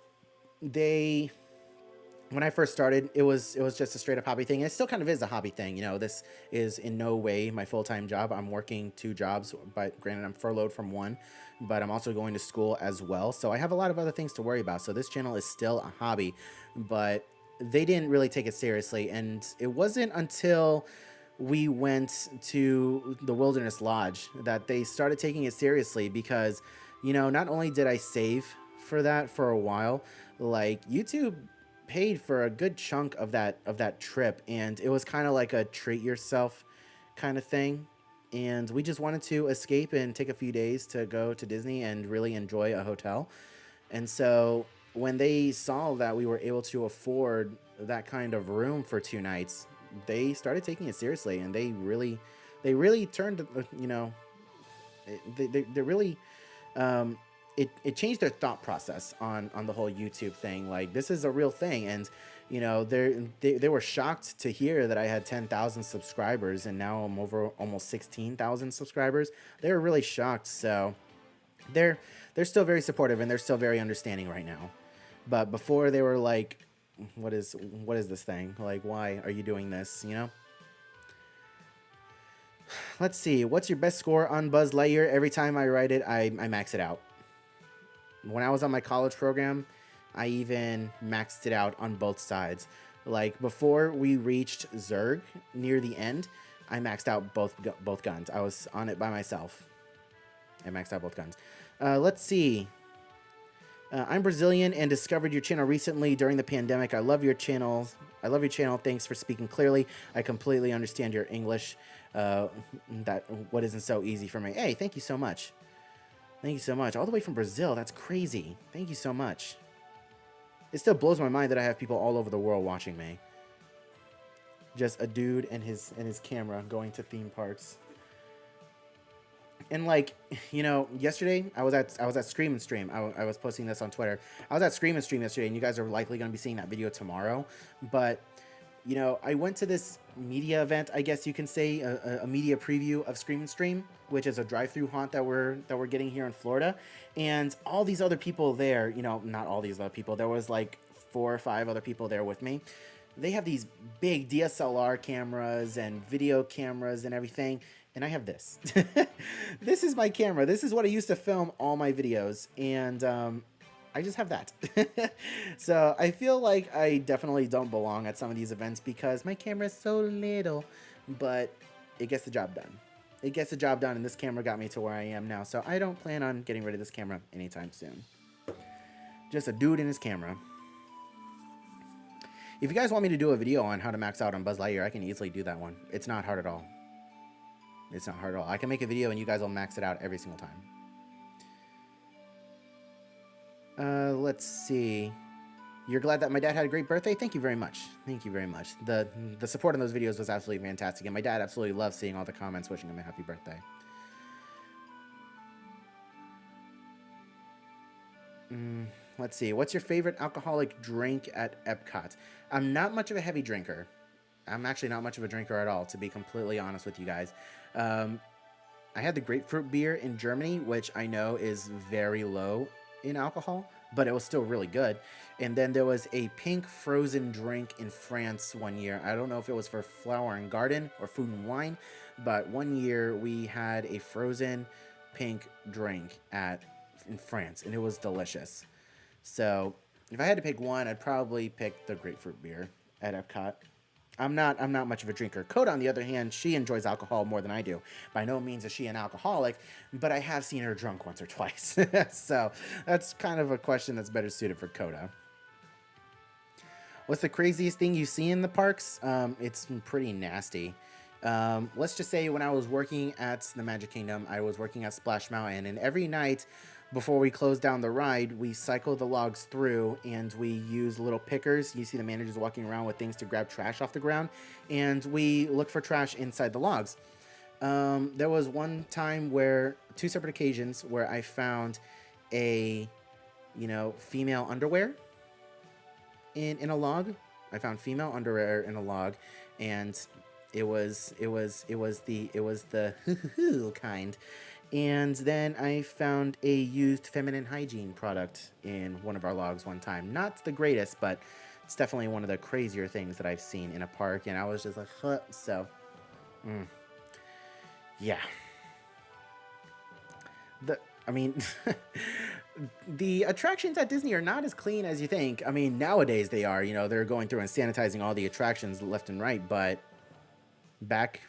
when I first started, it was just a straight up hobby thing. It still kind of is a hobby thing. You know, this is in no way my full-time job. I'm working two jobs, but granted I'm furloughed from one, but I'm also going to school as well. So I have a lot of other things to worry about. So this channel is still a hobby, but they didn't really take it seriously. And it wasn't until we went to the Wilderness Lodge that they started taking it seriously, because, you know, not only did I save for that for a while, like, YouTube paid for a good chunk of that trip, and it was kind of like a treat yourself kind of thing, and we just wanted to escape and take a few days to go to Disney and really enjoy a hotel. And so when they saw that we were able to afford that kind of room for 2 nights, they started taking it seriously, and they really turned, you know, they really it changed their thought process on the whole YouTube thing. Like, this is a real thing. And, you know, they were shocked to hear that I had 10,000 subscribers, and now I'm over almost 16,000 subscribers. They were really shocked. So they're still very supportive, and they're still very understanding right now. But before, they were like, what is this thing? Like, why are you doing this? You know? Let's see. What's your best score on Buzz Lightyear? Every time I write it, I max it out. When I was on my college program, I even maxed it out on both sides. Like before we reached Zerg near the end, I maxed out both guns. I was on it by myself. I maxed out both guns. Let's see. I'm Brazilian and discovered your channel recently during the pandemic. I love your channel. I love your channel. Thanks for speaking clearly. I completely understand your English. That what isn't so easy for me. Hey, thank you so much. Thank you so much. All the way from Brazil. That's crazy. Thank you so much. It still blows my mind that I have people all over the world watching me. Just a dude and his camera going to theme parks. And like, you know, yesterday I was at Scream and Stream. I was posting this on Twitter. I was at Scream and Stream yesterday, and you guys are likely going to be seeing that video tomorrow. But you know, I went to this media event, I guess you can say, a media preview of Scream and Stream, which is a drive-through haunt that we're getting here in Florida. And all these other people there, you know, not all these other people. There was like 4 or 5 other people there with me. They have these big DSLR cameras and video cameras and everything. And I have this. This is my camera. This is what I used to film all my videos. And I just have that. So I feel like I definitely don't belong at some of these events because my camera is so little. But it gets the job done. It gets the job done. And this camera got me to where I am now. So I don't plan on getting rid of this camera anytime soon. Just a dude and his camera. If you guys want me to do a video on how to max out on Buzz Lightyear, I can easily do that one. It's not hard at all. It's not hard at all. I can make a video and you guys will max it out every single time. Let's see. You're glad that my dad had a great birthday? Thank you very much. Thank you very much. The support on those videos was absolutely fantastic, and my dad absolutely loved seeing all the comments wishing him a happy birthday. Let's see. What's your favorite alcoholic drink at Epcot? I'm not much of a heavy drinker. I'm actually not much of a drinker at all, to be completely honest with you guys. I had the grapefruit beer in Germany, which I know is very low in alcohol, but it was still really good. And then there was a pink frozen drink in France one year. I don't know if it was for Flower and Garden or Food and Wine, but one year we had a frozen pink drink in France, and it was delicious. So if I had to pick one, I'd probably pick the grapefruit beer at Epcot. I'm not much of a drinker. Coda, on the other hand, she enjoys alcohol more than I do. By no means is she an alcoholic, but I have seen her drunk once or twice. So that's kind of a question that's better suited for Coda. What's the craziest thing you see in the parks? It's pretty nasty. Let's just say when I was working at the Magic Kingdom, I was working at Splash Mountain, and every night before we closed down the ride, we cycle the logs through and we use little pickers. You see the managers walking around with things to grab trash off the ground, and we look for trash inside the logs. There was one time where, 2 separate occasions, where I found a, female underwear in a log. I found female underwear in a log, and it was the kind. And then I found a used feminine hygiene product in one of our logs one time. Not the greatest, but it's definitely one of the crazier things that I've seen in a park. And I was just like, huh. So, yeah. The attractions at Disney are not as clean as you think. I mean, nowadays they are. They're going through and sanitizing all the attractions left and right. But back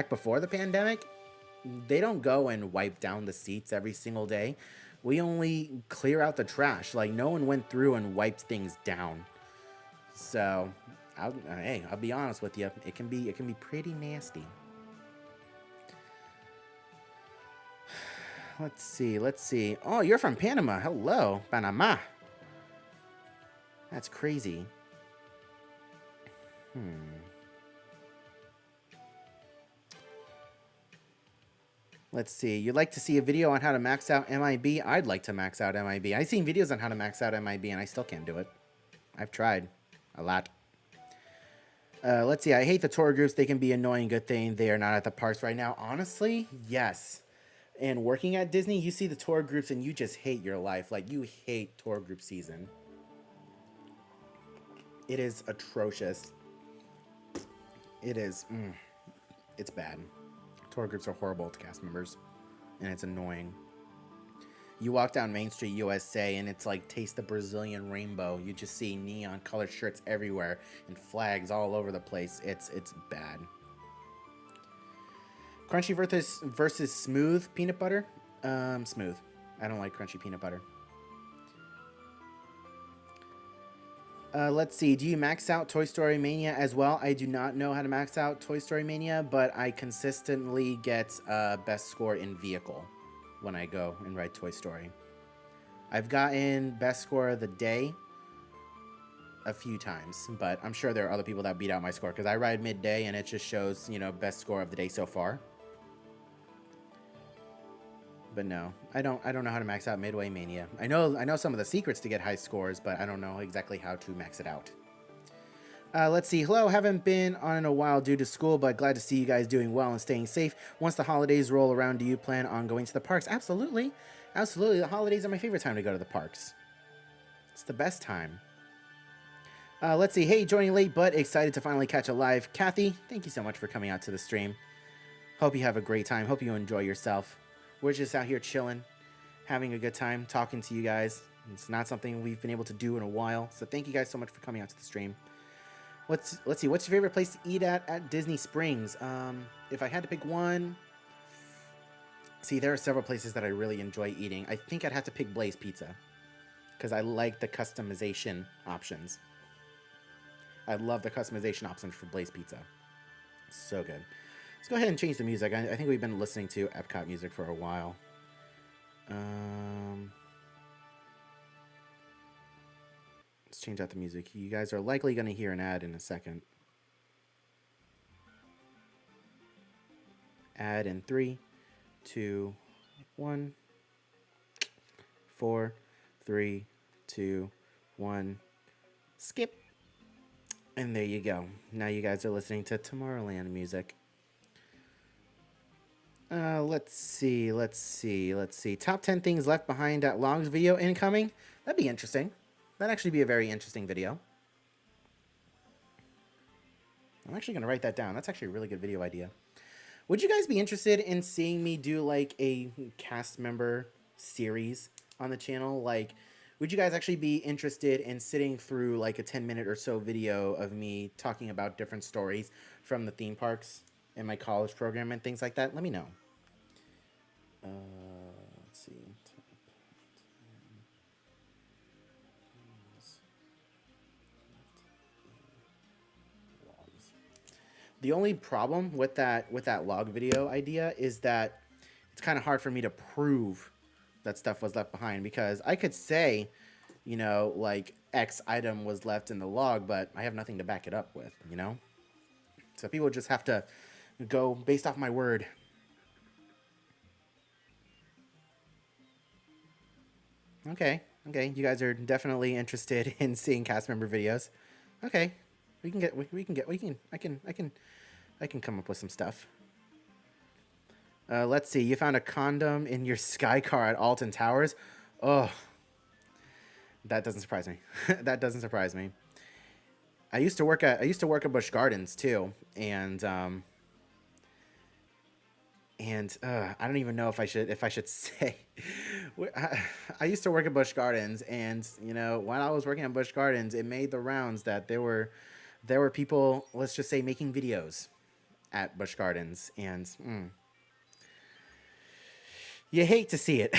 before the pandemic, they don't go and wipe down the seats every single day. We only clear out the trash. Like, no one went through and wiped things down. So, I'll be honest with you. It can be pretty nasty. Let's see. Oh, you're from Panama. Hello, Panama. That's crazy. Let's see. You'd like to see a video on how to max out MIB? I'd like to max out MIB. I've seen videos on how to max out MIB, and I still can't do it. I've tried a lot. Let's see. I hate the tour groups. They can be annoying. Good thing they are not at the parks right now. Honestly, yes. And working at Disney, you see the tour groups, and you just hate your life. Like, you hate tour group season. It is atrocious. It is. It's bad. Tour groups are horrible to cast members, and it's annoying. You walk down Main Street, USA, and it's like taste the Brazilian rainbow. You just see neon colored shirts everywhere and flags all over the place. It's bad. Crunchy versus smooth peanut butter. Smooth. I don't like crunchy peanut butter. Let's see. Do you max out Toy Story Mania as well? I do not know how to max out Toy Story Mania, but I consistently get best score in vehicle when I go and ride Toy Story. I've gotten best score of the day a few times, but I'm sure there are other people that beat out my score because I ride midday and it just shows, best score of the day so far. But no, I don't know how to max out Midway Mania. I know some of the secrets to get high scores, but I don't know exactly how to max it out. Let's see. Hello, haven't been on in a while due to school, but glad to see you guys doing well and staying safe. Once the holidays roll around, do you plan on going to the parks? Absolutely. Absolutely. The holidays are my favorite time to go to the parks. It's the best time. Let's see. Hey, joining late, but excited to finally catch a live. Kathy, thank you so much for coming out to the stream. Hope you have a great time. Hope you enjoy yourself. We're just out here chilling, having a good time, talking to you guys. It's not something we've been able to do in a while, so thank you guys so much for coming out to the stream. Let's see. What's your favorite place to eat at Disney Springs? If I had to pick one, see, there are several places that I really enjoy eating. I think I'd have to pick Blaze Pizza because I like the customization options. I love the customization options for Blaze Pizza. So good. Let's go ahead and change the music. I think we've been listening to Epcot music for a while. Let's change out the music. You guys are likely going to hear an ad in a second. Ad in 3, 2, 1. 4, 3, 2, 1. Skip. And there you go. Now you guys are listening to Tomorrowland music. Let's see. Top 10 things left behind at Logs video incoming. That'd be interesting. That'd actually be a very interesting video. I'm actually going to write that down. That's actually a really good video idea. Would you guys be interested in seeing me do like a cast member series on the channel? Like, would you guys actually be interested in sitting through like a 10-minute or so video of me talking about different stories from the theme parks in my college program and things like that? Let me know. Let's see. The only problem with that log video idea is that it's kind of hard for me to prove that stuff was left behind, because I could say, like X item was left in the log, but I have nothing to back it up with, So people just have to go based off my word. Okay. You guys are definitely interested in seeing cast member videos. Okay. I can come up with some stuff. Let's see. You found a condom in your sky car at Alton Towers. Oh, that doesn't surprise me. That doesn't surprise me. I used to work at Busch Gardens too, and I don't even know if I should say. I used to work at Busch Gardens, and while I was working at Busch Gardens, it made the rounds that there were people, let's just say, making videos at Busch Gardens, and you hate to see it.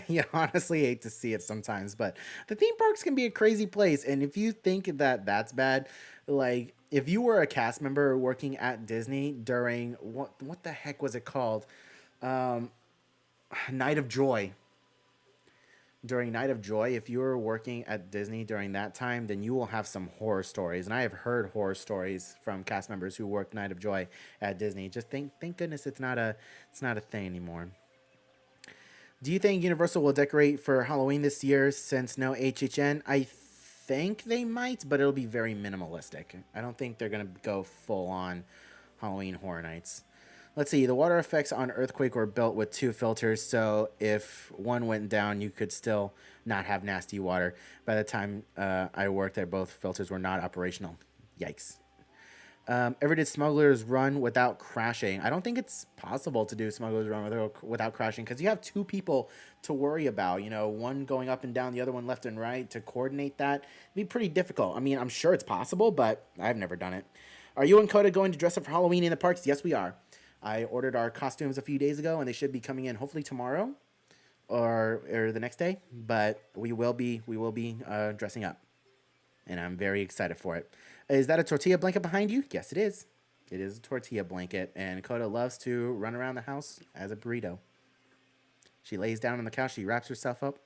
You honestly hate to see it sometimes, but the theme parks can be a crazy place, and if you think that that's bad, like, if you were a cast member working at Disney during what the heck was it called? Night of Joy. During Night of Joy, if you were working at Disney during that time, then you will have some horror stories. And I have heard horror stories from cast members who worked Night of Joy at Disney. Just thank goodness it's not a thing anymore. Do you think Universal will decorate for Halloween this year since no HHN? I think they might, but it'll be very minimalistic. I don't think they're going to go full on Halloween Horror Nights. Let's see. The water effects on Earthquake were built with 2 filters, so if one went down, you could still not have nasty water. By the time I worked there, both filters were not operational. Yikes. Ever did Smuggler's Run without crashing? I don't think it's possible to do Smuggler's Run without crashing because you have two people to worry about. You know, one going up and down, the other one left and right to coordinate that. It'd be pretty difficult. I mean, I'm sure it's possible, but I've never done it. Are you and Coda going to dress up for Halloween in the parks? Yes, we are. I ordered our costumes a few days ago, and they should be coming in hopefully tomorrow or the next day. But we will be dressing up, and I'm very excited for it. Is that a tortilla blanket behind you? Yes, it is. It is a tortilla blanket, and Coda loves to run around the house as a burrito. She lays down on the couch, she wraps herself up,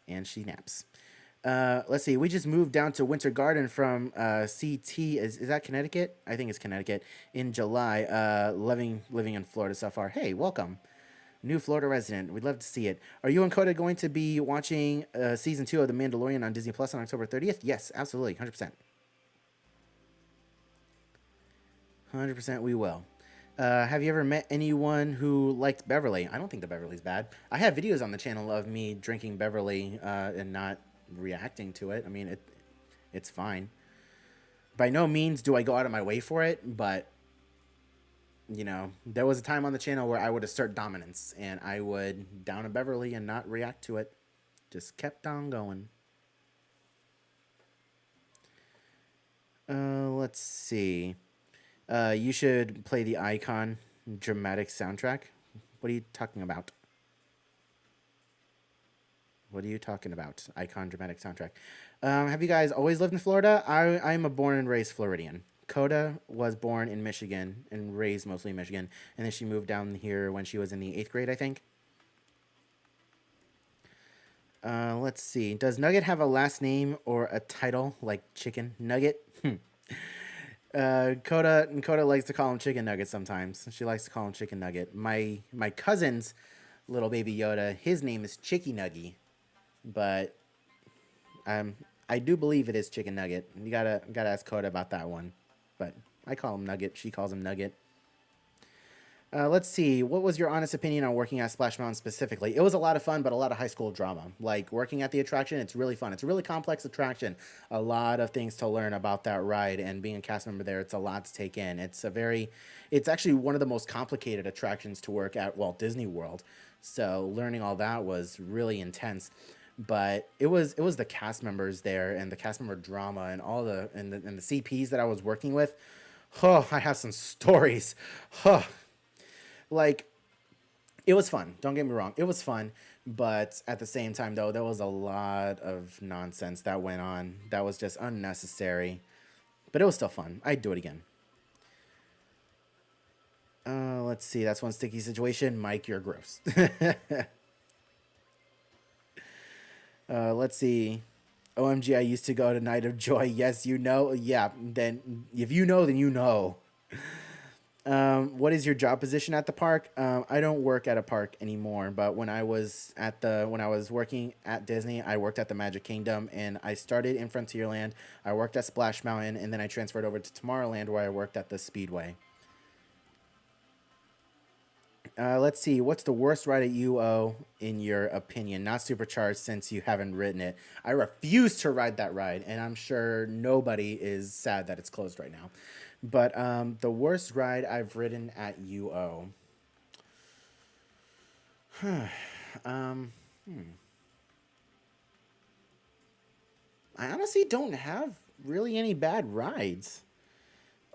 and she naps. Let's see. We just moved down to Winter Garden from CT. Is that Connecticut? I think it's Connecticut. In July. Living in Florida so far. Hey, welcome, new Florida resident. We'd love to see it. Are you and Coda going to be watching season 2 of The Mandalorian on Disney Plus on October 30th? Yes, absolutely, 100%. 100% we will. Have you ever met anyone who liked Beverly? I don't think the Beverly's bad. I have videos on the channel of me drinking Beverly and not reacting to it. I mean, it's fine. By no means do I go out of my way for it, but you know, there was a time on the channel where I would assert dominance and I would down a Beverly and not react to it. Just kept on going. Let's see. You should play the Icon dramatic soundtrack. What are you talking about? What are you talking about? Icon dramatic soundtrack. Have you guys always lived in Florida? I'm a born and raised Floridian. Coda was born in Michigan and raised mostly in Michigan, and then she moved down here when she was in the 8th grade, I think. Let's see. Does Nugget have a last name or a title like Chicken Nugget? Coda likes to call him Chicken Nugget sometimes. She likes to call him Chicken Nugget. My cousin's little baby Yoda, his name is Chicky Nuggy, but I do believe it is Chicken Nugget. You gotta ask Coda about that one, but I call him Nugget. She calls him Nugget. Let's see. What was your honest opinion on working at Splash Mountain specifically? It was a lot of fun, but a lot of high school drama. Like working at the attraction, it's really fun. It's a really complex attraction. A lot of things to learn about that ride, and being a cast member there, it's a lot to take in. It's actually one of the most complicated attractions to work at Walt Disney World. So learning all that was really intense. But it was the cast members there and the cast member drama and all the CPs that I was working with. Oh, I have some stories. Oh, like it was fun. Don't get me wrong. It was fun, but at the same time though, there was a lot of nonsense that went on that was just unnecessary. But it was still fun. I'd do it again. Let's see. That's one sticky situation. Mike, you're gross. Let's see. OMG, I used to go to Night of Joy. Yes, you know. Yeah, then if you know, then you know. What is your job position at the park? I don't work at a park anymore, but when I was working at Disney, I worked at the Magic Kingdom, and I started in Frontierland. I worked at Splash Mountain, and then I transferred over to Tomorrowland, where I worked at the Speedway. Let's see. What's the worst ride at UO in your opinion? Not Supercharged, since you haven't ridden it. I refuse to ride that ride, and I'm sure nobody is sad that it's closed right now. But the worst ride I've ridden at UO. um, hmm. I honestly don't have really any bad rides.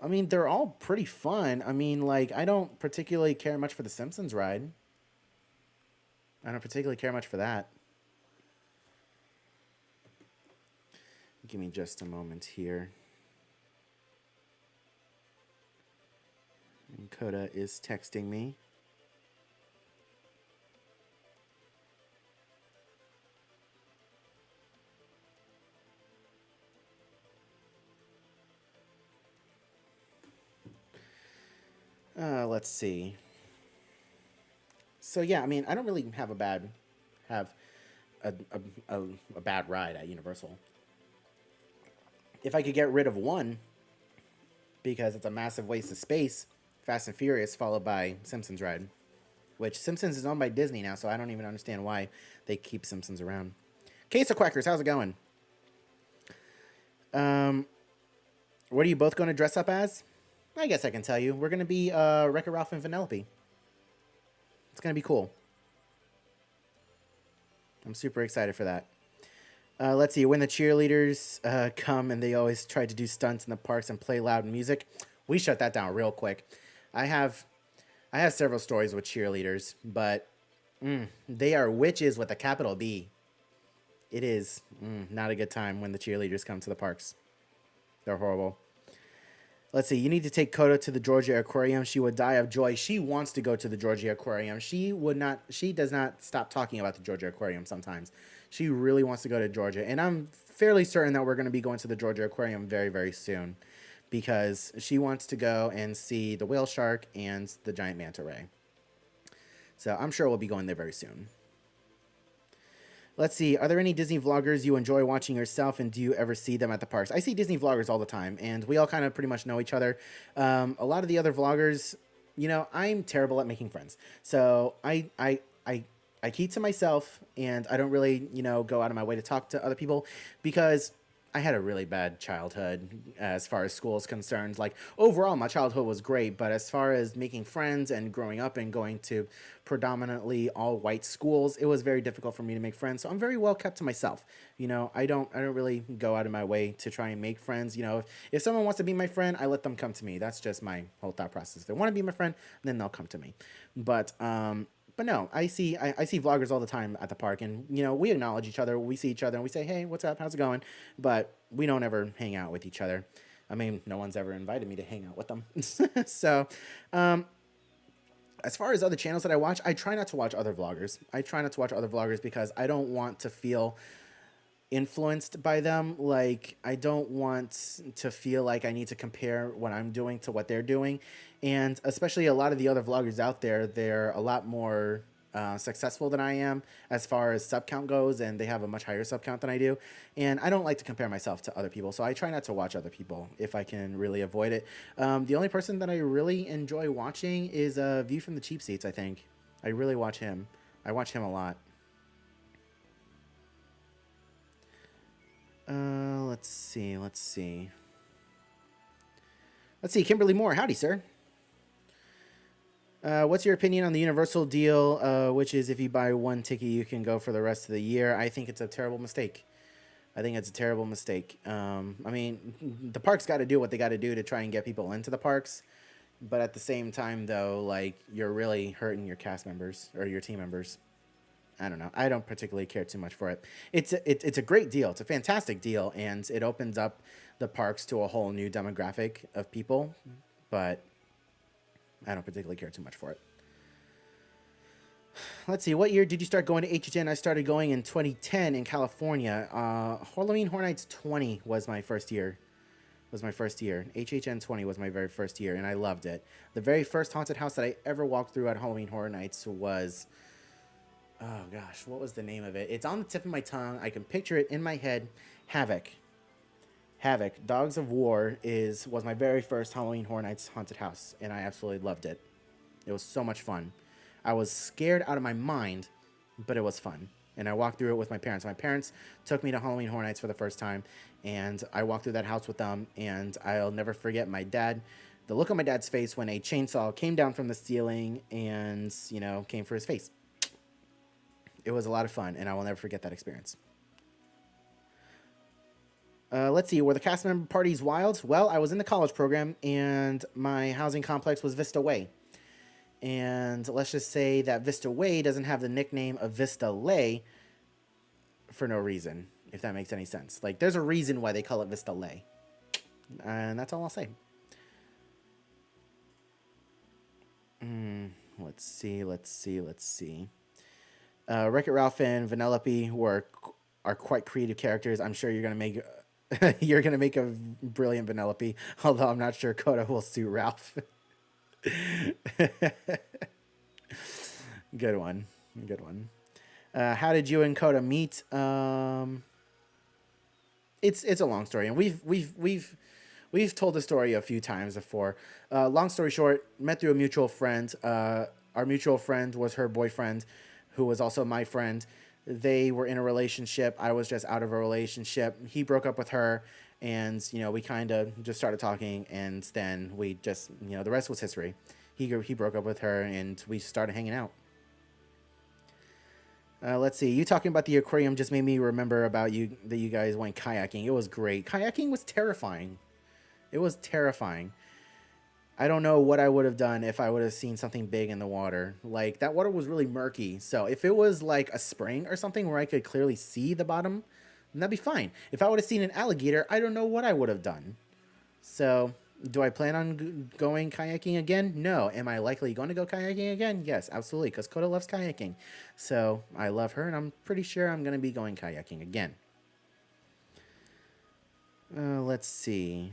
I mean, they're all pretty fun. I mean, like, I don't particularly care much for the Simpsons ride. I don't particularly care much for that. Give me just a moment here. And Coda is texting me. Let's see. So yeah, I mean, I don't really have a bad ride at Universal. If I could get rid of one, because it's a massive waste of space, Fast and Furious followed by Simpsons ride, which Simpsons is owned by Disney now, so I don't even understand why they keep Simpsons around. Case of Quackers, how's it going? What are you both going to dress up as? I guess I can tell you. We're gonna be Wreck-It Ralph and Vanellope. It's gonna be cool. I'm super excited for that. Let's see. When the cheerleaders come and they always try to do stunts in the parks and play loud music, we shut that down real quick. I have I have several stories with cheerleaders, but they are witches with a capital B. It is not a good time when the cheerleaders come to the parks. They're horrible. Let's see. You need to take Coda to the Georgia Aquarium. She would die of joy. She wants to go to the Georgia Aquarium. She would not. She does not stop talking about the Georgia Aquarium. Sometimes she really wants to go to Georgia, and I'm fairly certain that we're going to be going to the Georgia Aquarium very, very soon, because she wants to go and see the whale shark and the giant manta ray. So I'm sure we'll be going there very soon. Let's see. Are there any Disney vloggers you enjoy watching yourself, and do you ever see them at the parks? I see Disney vloggers all the time, and we all kind of pretty much know each other. A lot of the other vloggers, I'm terrible at making friends, so I keep to myself, and I don't really, go out of my way to talk to other people because I had a really bad childhood as far as school is concerned. Like, overall, my childhood was great, but as far as making friends and growing up and going to predominantly all white schools, it was very difficult for me to make friends. So I'm very well kept to myself. I don't really go out of my way to try and make friends. If someone wants to be my friend, I let them come to me. That's just my whole thought process. If they want to be my friend, then they'll come to me. But no, I see vloggers all the time at the park, and we acknowledge each other. We see each other and we say, "Hey, what's up? How's it going?" But we don't ever hang out with each other. I mean, no one's ever invited me to hang out with them. So, as far as other channels that I watch, I try not to watch other vloggers. I try not to watch other vloggers because I don't want to feel influenced by them. Like, I don't want to feel like I need to compare what I'm doing to what they're doing. And especially a lot of the other vloggers out there, they're a lot more successful than I am as far as sub count goes, and they have a much higher sub count than I do. And I don't like to compare myself to other people, so I try not to watch other people if I can really avoid it. The only person that I really enjoy watching is View from the Cheap Seats, I think. I really watch him. I watch him a lot. Let's see. Kimberly Moore. Howdy, sir. What's your opinion on the Universal deal, which is if you buy one ticket, you can go for the rest of the year? I think it's a terrible mistake. I think it's a terrible mistake. I mean, the parks got to do what they got to do to try and get people into the parks. But at the same time, though, like, you're really hurting your cast members or your team members. I don't know. I don't particularly care too much for it. It's a great deal. It's a fantastic deal, and it opens up the parks to a whole new demographic of people. But I don't particularly care too much for it. Let's see. What year did you start going to HHN? I started going in 2010 in California. Halloween Horror Nights 20 was my first year. HHN 20 was my very first year, and I loved it. The very first haunted house that I ever walked through at Halloween Horror Nights was... Oh, gosh. What was the name of it? It's on the tip of my tongue. I can picture it in my head. Havoc. Dogs of War was my very first Halloween Horror Nights haunted house, and I absolutely loved it. It was so much fun. I was scared out of my mind, but it was fun. And I walked through it with my parents. My parents took me to Halloween Horror Nights for the first time, and I walked through that house with them, and I'll never forget the look on my dad's face when a chainsaw came down from the ceiling and, came for his face. It was a lot of fun, and I will never forget that experience. Let's see. Were the cast member parties wild? Well, I was in the college program, and my housing complex was Vista Way. And let's just say that Vista Way doesn't have the nickname of Vista Lay for no reason, if that makes any sense. Like, there's a reason why they call it Vista Lay. And that's all I'll say. Let's see. Wreck-It Ralph and Vanellope are quite creative characters. I'm sure you're gonna make a brilliant Vanellope, although I'm not sure Coda will suit Ralph. Good one. How did you and Coda meet? It's a long story, and we've told the story a few times before. Long story short, met through a mutual friend. Our mutual friend was her boyfriend, who was also my friend. They were in a relationship. I was just out of a relationship. He broke up with her, and we kind of just started talking, and then we just the rest was history. He broke up with her, and we started hanging out. Let's see. You talking about the aquarium just made me remember about you that you guys went kayaking. It was great. Kayaking was terrifying. It was terrifying. I don't know what I would have done if I would have seen something big in the water. Like, that water was really murky. So if it was like a spring or something where I could clearly see the bottom, then that'd be fine. If I would have seen an alligator, I don't know what I would have done. So, do I plan on going kayaking again? No. Am I likely going to go kayaking again? Yes, absolutely, because Coda loves kayaking. So, I love her, and I'm pretty sure I'm going to be going kayaking again. Let's see.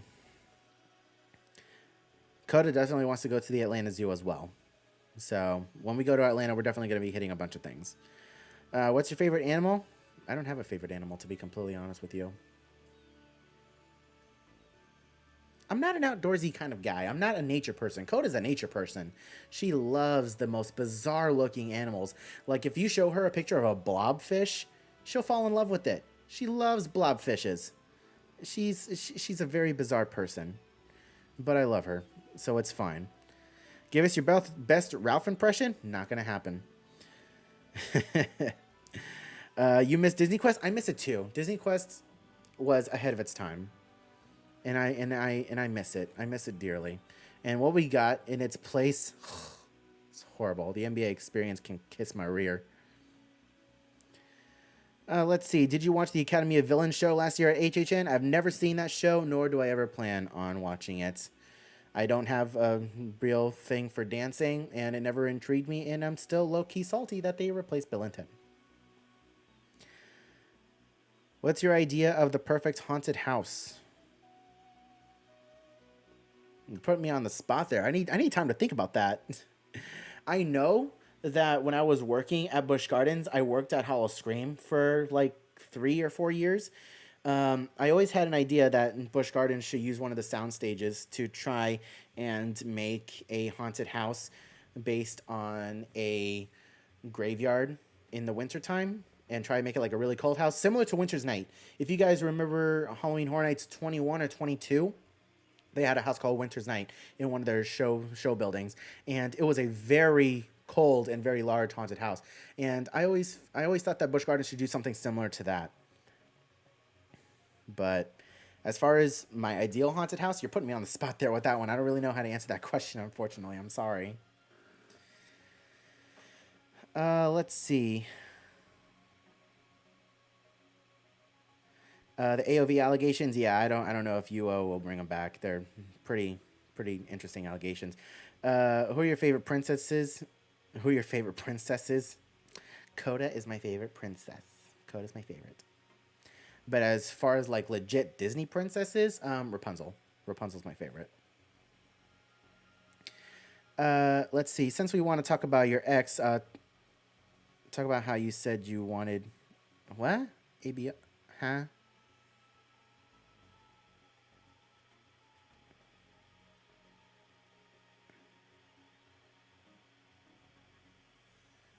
Coda definitely wants to go to the Atlanta Zoo as well. So when we go to Atlanta, we're definitely going to be hitting a bunch of things. What's your favorite animal? I don't have a favorite animal, to be completely honest with you. I'm not an outdoorsy kind of guy. I'm not a nature person. Coda's a nature person. She loves the most bizarre looking animals. Like, if you show her a picture of a blobfish, she'll fall in love with it. She loves blobfishes. She's a very bizarre person, but I love her, so it's fine. Give us your best Ralph impression? Not gonna happen. You miss Disney Quest? I miss it too. Disney Quest was ahead of its time, and I miss it. I miss it dearly. And what we got in its place, it's horrible. The NBA experience can kiss my rear. Let's see. Did you watch the Academy of Villains show last year at HHN? I've never seen that show, nor do I ever plan on watching it. I don't have a real thing for dancing, and it never intrigued me, and I'm still low-key salty that they replaced Bill and Ted. What's your idea of the perfect haunted house? You put me on the spot there. I need time to think about that. I know that when I was working at Busch Gardens, I worked at Hollow Scream for like 3 or 4 years. I always had an idea that Busch Gardens should use one of the sound stages to try and make a haunted house based on a graveyard in the wintertime and try to make it like a really cold house, similar to Winter's Night. If you guys remember Halloween Horror Nights 21 or 22, they had a house called Winter's Night in one of their show buildings, and it was a very cold and very large haunted house. And I always thought that Busch Gardens should do something similar to that. But as far as my ideal haunted house, you're putting me on the spot there with that one. I don't really know how to answer that question, unfortunately. I'm sorry. Let's see. The AOV allegations, yeah, I don't know if UO will bring them back. They're pretty interesting allegations. Who are your favorite princesses? Who are your favorite princesses? Coda is my favorite princess. Coda's my favorite. But as far as like legit Disney princesses, Rapunzel. Rapunzel's my favorite. Let's see. Since we want to talk about your ex, talk about how you said you wanted what? ABO? Huh?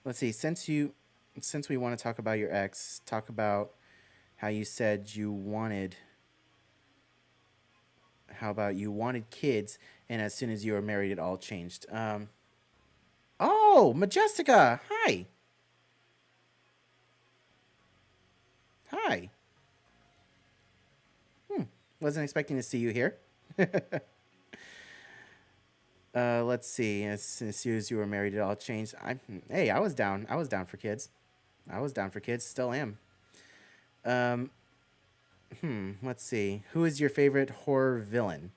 Let's see. Since we want to talk about your ex, talk about how you said you wanted. How about you wanted kids, and as soon as you were married, it all changed. Oh, Majestica, hi, hi. Wasn't expecting to see you here. Let's see. As soon as you were married, it all changed. Hey, I was down. I was down for kids. I was down for kids. Still am. Um, Let's see. Who is your favorite horror villain?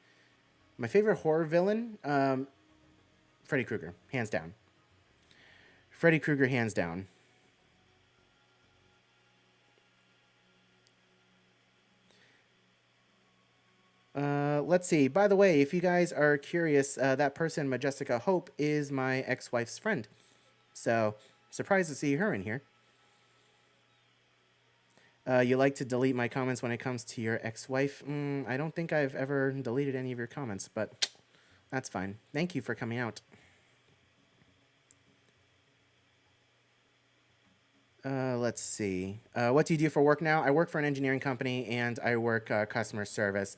My favorite horror villain, Freddy Krueger, hands down. Freddy Krueger, hands down. Let's see. By the way, if you guys are curious, that person, Majestica Hope, is my ex-wife's friend. So, surprised to see her in here. You like to delete my comments when it comes to your ex-wife? I don't think I've ever deleted any of your comments, but that's fine. Thank you for coming out. Let's see. What do you do for work now? I work for an engineering company and I work customer service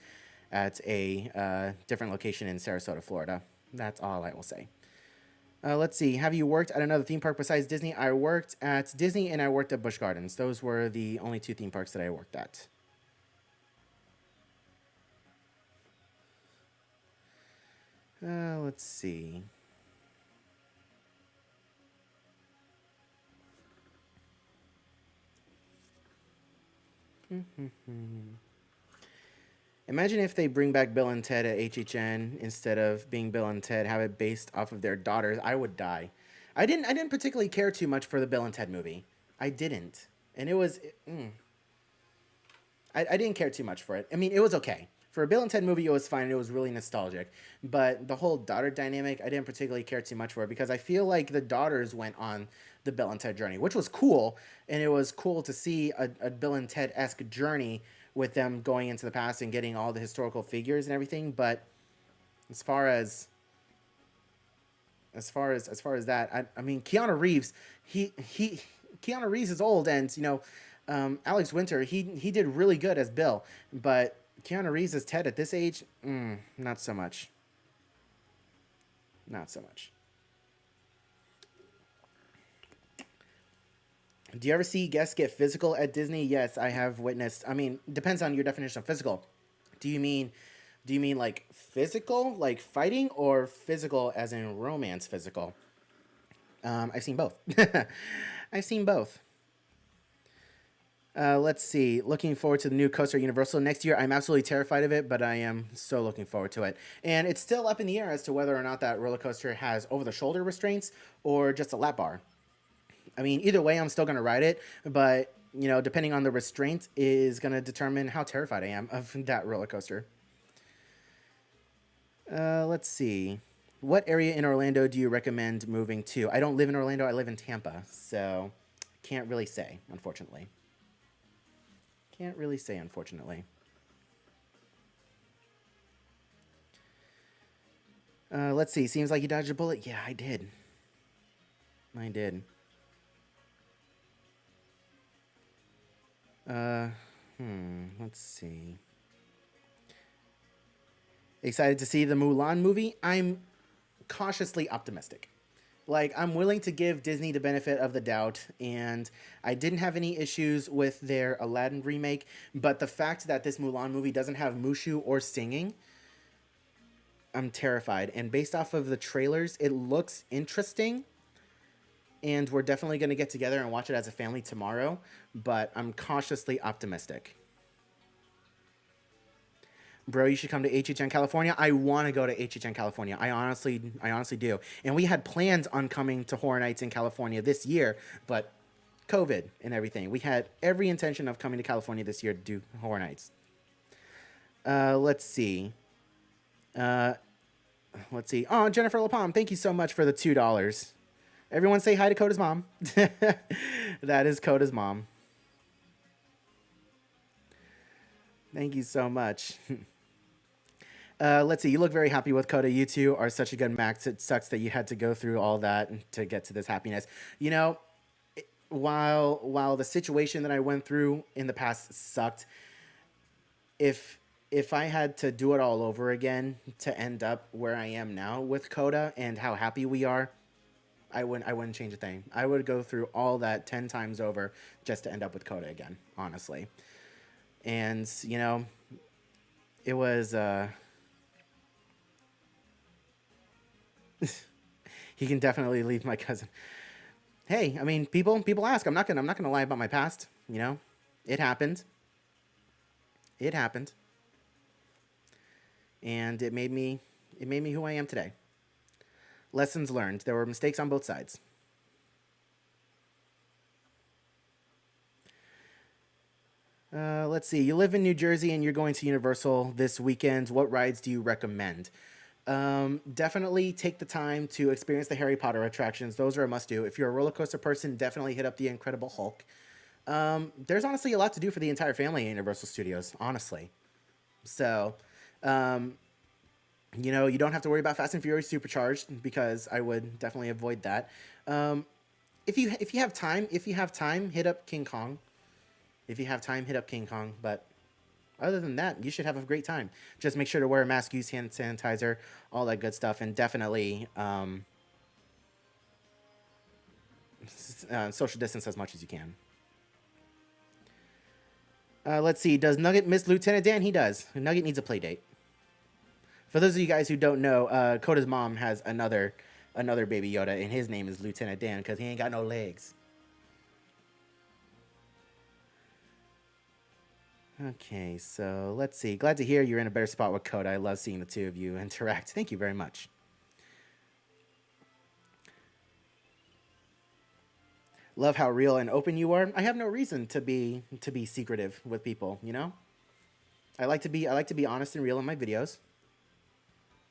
at a different location in Sarasota, Florida. That's all I will say. Let's see. Have you worked at another theme park besides Disney? I worked at Disney and I worked at Busch Gardens. Those were the only two theme parks that I worked at. Let's see. Imagine if they bring back Bill and Ted at HHN instead of being Bill and Ted, have it based off of their daughters. I would die. I didn't particularly care too much for the Bill and Ted movie. I didn't, and it was. I didn't care too much for it. I mean, it was okay. For a Bill and Ted movie, it was fine. It was really nostalgic. But the whole daughter dynamic, I didn't particularly care too much for it because I feel like the daughters went on the Bill and Ted journey, which was cool. And it was cool to see a Bill and Ted esque journey with them going into the past and getting all the historical figures and everything. But as far as as far as that, I mean, Keanu Reeves, he Keanu Reeves is old, and Alex Winter, he did really good as Bill, but Keanu Reeves as Ted at this age, not so much. Not so much. Do you ever see guests get physical at Disney? Yes, I have witnessed. I mean, depends on your definition of physical. Do you mean do you mean like physical, like fighting, or physical as in romance physical? I've seen both. I've seen both. Let's see. Looking forward to the new coaster at Universal next year. I'm absolutely terrified of it, but I am so looking forward to it. And it's still up in the air as to whether or not that roller coaster has over the shoulder restraints or just a lap bar. I mean, either way, I'm still going to ride it, but depending on the restraint is going to determine how terrified I am of that roller coaster. Let's see. What area in Orlando do you recommend moving to? I don't live in Orlando. I live in Tampa, so can't really say, unfortunately. Can't really say, unfortunately. Let's see. Seems like you dodged a bullet. Yeah, I did. I did. Uh, Let's see. Excited to see the Mulan movie? I'm cautiously optimistic. Like, I'm willing to give Disney the benefit of the doubt, and I didn't have any issues with their Aladdin remake, but the fact that this Mulan movie doesn't have Mushu or singing, I'm terrified. And based off of the trailers, it looks interesting, and we're definitely going to get together and watch it as a family tomorrow, but I'm cautiously optimistic. Bro, you should come to HHN California. I want to go to HHN California. I honestly do. And we had plans on coming to Horror Nights in California this year, but COVID and everything. We had every intention of coming to California this year to do Horror Nights. Let's see. Uh, let's see. Oh, Jennifer LaPalm, thank you so much for the $2. Everyone say hi to Coda's mom. That is Coda's mom. Thank you so much. Let's see. You look very happy with Coda. You two are such a good max. It sucks that you had to go through all that to get to this happiness. You know, while the situation that I went through in the past sucked, if if I had to do it all over again to end up where I am now with Coda and how happy we are, I wouldn't change a thing. I would go through all that 10 times over just to end up with Coda again, honestly. And it was he can definitely leave my cousin. Hey, I mean, people ask. I'm not gonna lie about my past. It happened. It happened, and it made me who I am today. Lessons learned. There were mistakes on both sides. Let's see. You live in New Jersey and you're going to Universal this weekend. What rides do you recommend? Definitely take the time to experience the Harry Potter attractions. Those are a must do. If you're a roller coaster person, definitely hit up the Incredible Hulk. There's honestly a lot to do for the entire family at Universal Studios, honestly. So, um, you don't have to worry about Fast and Furious Supercharged because I would definitely avoid that. Um, if you have time, hit up King Kong. If you have time, hit up King Kong. But other than that, you should have a great time. Just make sure to wear a mask, use hand sanitizer, all that good stuff, and definitely social distance as much as you can. Let's see. Does Nugget miss Lieutenant Dan? He does. Nugget needs a play date. For those of you guys who don't know, Coda's mom has another baby Yoda, and his name is Lieutenant Dan because he ain't got no legs. Okay, so let's see. Glad to hear you're in a better spot with Coda. I love seeing the two of you interact. Thank you very much. Love how real and open you are. I have no reason to be secretive with people, you know? I like to be honest and real in my videos.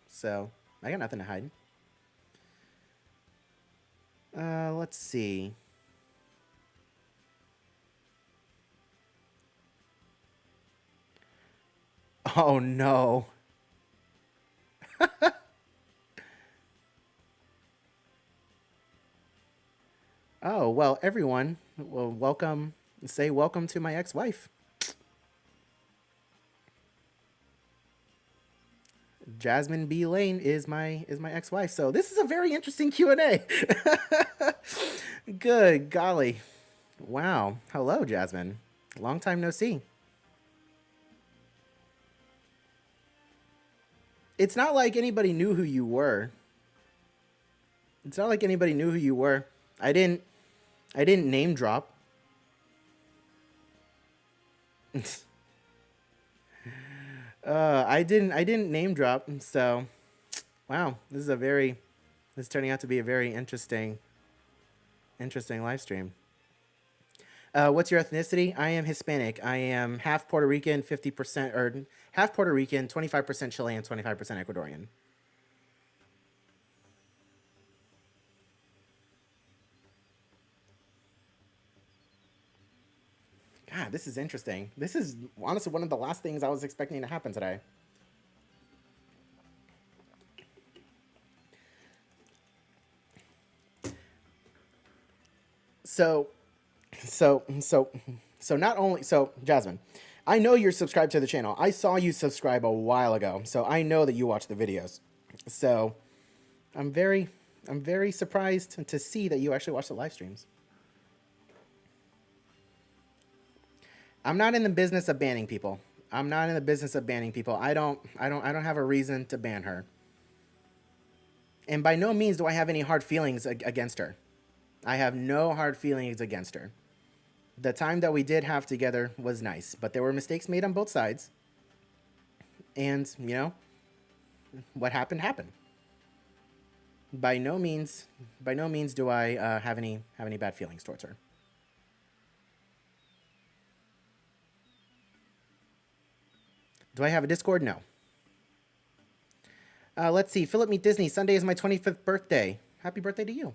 So, I got nothing to hide. Let's see. Oh no. Oh, well, everyone, well, welcome. Say welcome to my ex-wife. Jasmine B. Lane is my ex-wife. So this is a very interesting Q&A. Good golly. Wow. Hello, Jasmine. Long time no see. It's not like anybody knew who you were. It's not like anybody knew who you were. I didn't name drop. I didn't name drop. So, wow, this is turning out to be a very interesting live stream. What's your ethnicity? I am Hispanic. I am half Puerto Rican, 50%, or half Puerto Rican, 25% Chilean, 25% Ecuadorian. God, this is interesting. This is honestly one of the last things I was expecting to happen today. So, so, so, not only, so, Jasmine, I know you're subscribed to the channel. I saw you subscribe a while ago, so I know that you watch the videos. So, I'm very surprised to see that you actually watch the live streams. I'm not in the business of banning people. I don't have a reason to ban her. And by no means do I have any hard feelings against her. I have no hard feelings against her. The time that we did have together was nice, but there were mistakes made on both sides. And, you know, what happened happened. By no means do I have any bad feelings towards her. Do I have a Discord? No. Let's see. Philip Meet Disney. Sunday is my 25th birthday. Happy birthday to you.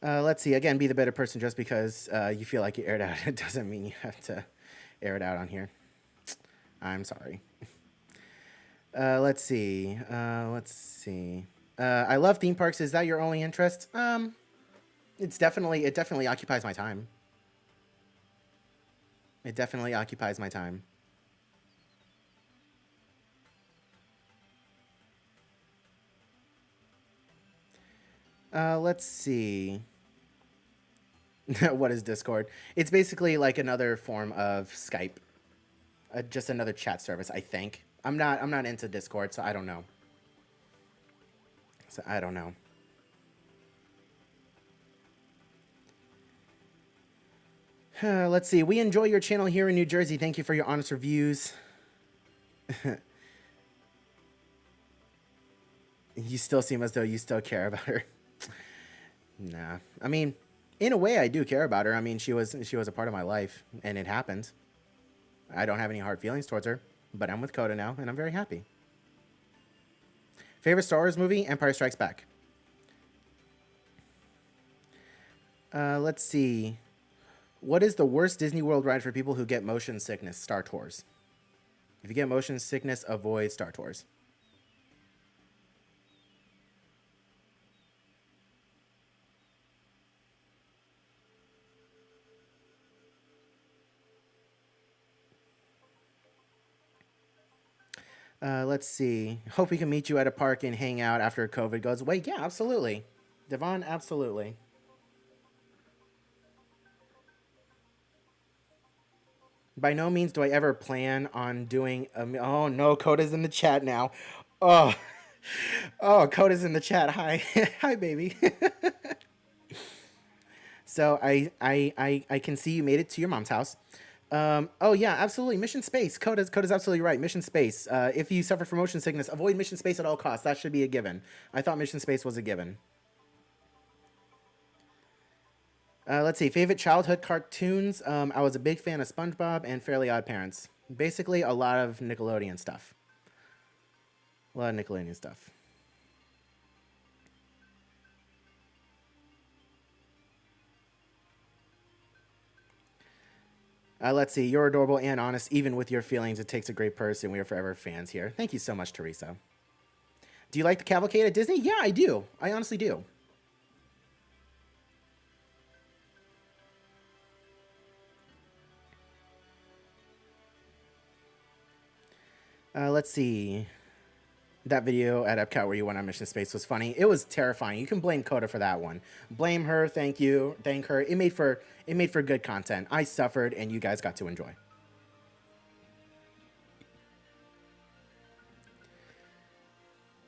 Let's see. Again, be the better person just because you feel like you aired out. It doesn't mean you have to air it out on here. I'm sorry. Let's see. I love theme parks. Is that your only interest? It definitely occupies my time. It definitely occupies my time. Let's see. What is Discord? It's basically like another form of Skype. Just another chat service, I think. I'm not into Discord, so I don't know. Let's see. We enjoy your channel here in New Jersey. Thank you for your honest reviews. You still seem as though you still care about her. Nah. I mean, in a way, I do care about her. I mean, she was a part of my life, and it happened. I don't have any hard feelings towards her, but I'm with Coda now, and I'm very happy. Favorite Star Wars movie? Empire Strikes Back. Let's see. What is the worst Disney World ride for people who get motion sickness? Star Tours. If you get motion sickness, avoid Star Tours. Let's see. Hope we can meet you at a park and hang out after COVID goes away. Yeah, absolutely. Devon, absolutely. By no means do I ever plan on doing. Oh no, Coda's in the chat now. Oh, oh, Coda's in the chat. Hi, hi, baby. So I can see you made it to your mom's house. Oh yeah, absolutely. Mission space. Coda's absolutely right. Mission space. If you suffer from motion sickness, avoid mission space at all costs. That should be a given. I thought mission space was a given. Let's see. Favorite childhood cartoons. I was a big fan of SpongeBob and Fairly Odd Parents. Basically, a lot of Nickelodeon stuff. A lot of Nickelodeon stuff. Let's see. You're adorable and honest, even with your feelings. It takes a great person. We are forever fans here. Thank you so much, Teresa. Do you like the cavalcade at Disney? Yeah, I do. I honestly do. Let's see. That video at Epcot where you went on Mission Space was funny. It was terrifying. You can blame Coda for that one. Blame her. Thank you. Thank her. It made for good content. I suffered, and you guys got to enjoy.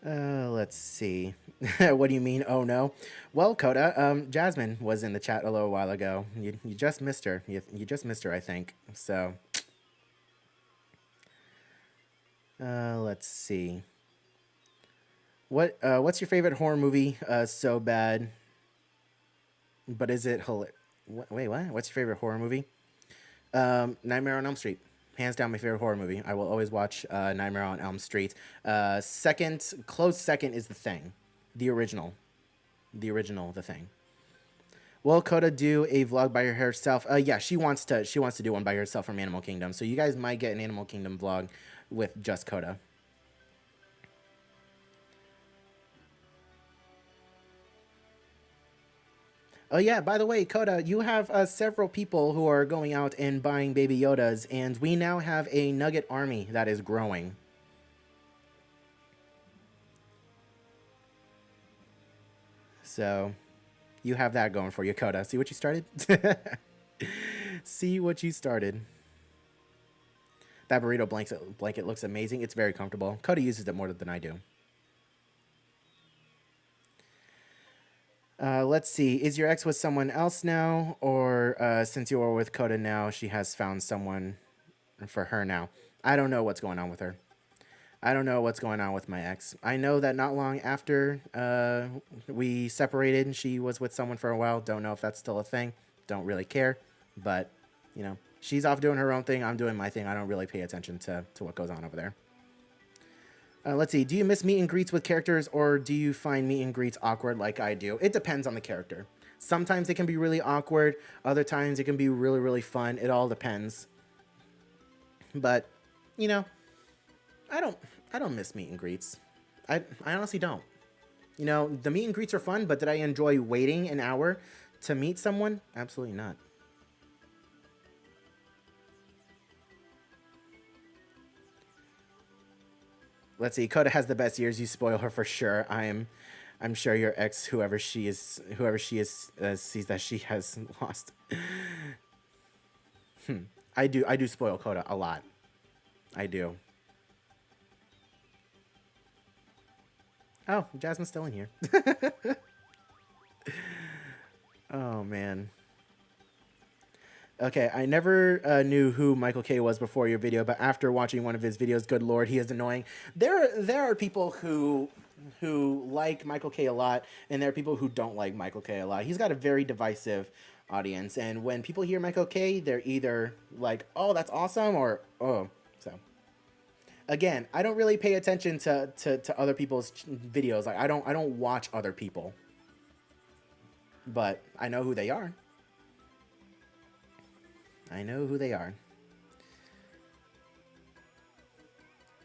Let's see. What do you mean? Oh no. Well, Coda. Jasmine was in the chat a little while ago. You just missed her. You just missed her, I think. So. Let's see. What's your favorite horror movie? So bad, but is it Wait, what? What's your favorite horror movie? Nightmare on Elm Street. Hands down, my favorite horror movie. I will always watch Nightmare on Elm Street. Close second is The Thing, the original, The Thing. Will Coda do a vlog by herself? Yeah, she wants to. She wants to do one by herself from Animal Kingdom. So you guys might get an Animal Kingdom vlog with just Coda. Oh yeah, by the way, Coda, you have several people who are going out and buying Baby Yodas, and we now have a Nugget army that is growing. So, you have that going for you, Coda. See what you started? See what you started. That burrito blanket looks amazing. It's very comfortable. Coda uses it more than I do. Let's see. Is your ex with someone else now? Or since you are with Coda now, she has found someone for her now? I don't know what's going on with her. I don't know what's going on with my ex. I know that not long after we separated, she was with someone for a while. Don't know if that's still a thing. Don't really care. But, she's off doing her own thing. I'm doing my thing. I don't really pay attention to what goes on over there. Let's see. Do you miss meet and greets with characters, or do you find meet and greets awkward like I do? It depends on the character. Sometimes it can be really awkward. Other times it can be really, really fun. It all depends. But, you know, I don't miss meet and greets. I honestly don't. The meet and greets are fun, but did I enjoy waiting an hour to meet someone? Absolutely not. Let's see. Coda has the best years. You spoil her for sure. I'm sure your ex, whoever she is, sees that she has lost. I do spoil Coda a lot. I do. Oh, Jasmine's still in here. Oh man. Okay, I never knew who Michael K was before your video, but after watching one of his videos, good lord, he is annoying. There are people who like Michael K a lot, and there are people who don't like Michael K a lot. He's got a very divisive audience, and when people hear Michael K, they're either like, "Oh, that's awesome," or "Oh." So again, I don't really pay attention to other people's videos. Like I don't watch other people, but I know who they are. I know who they are.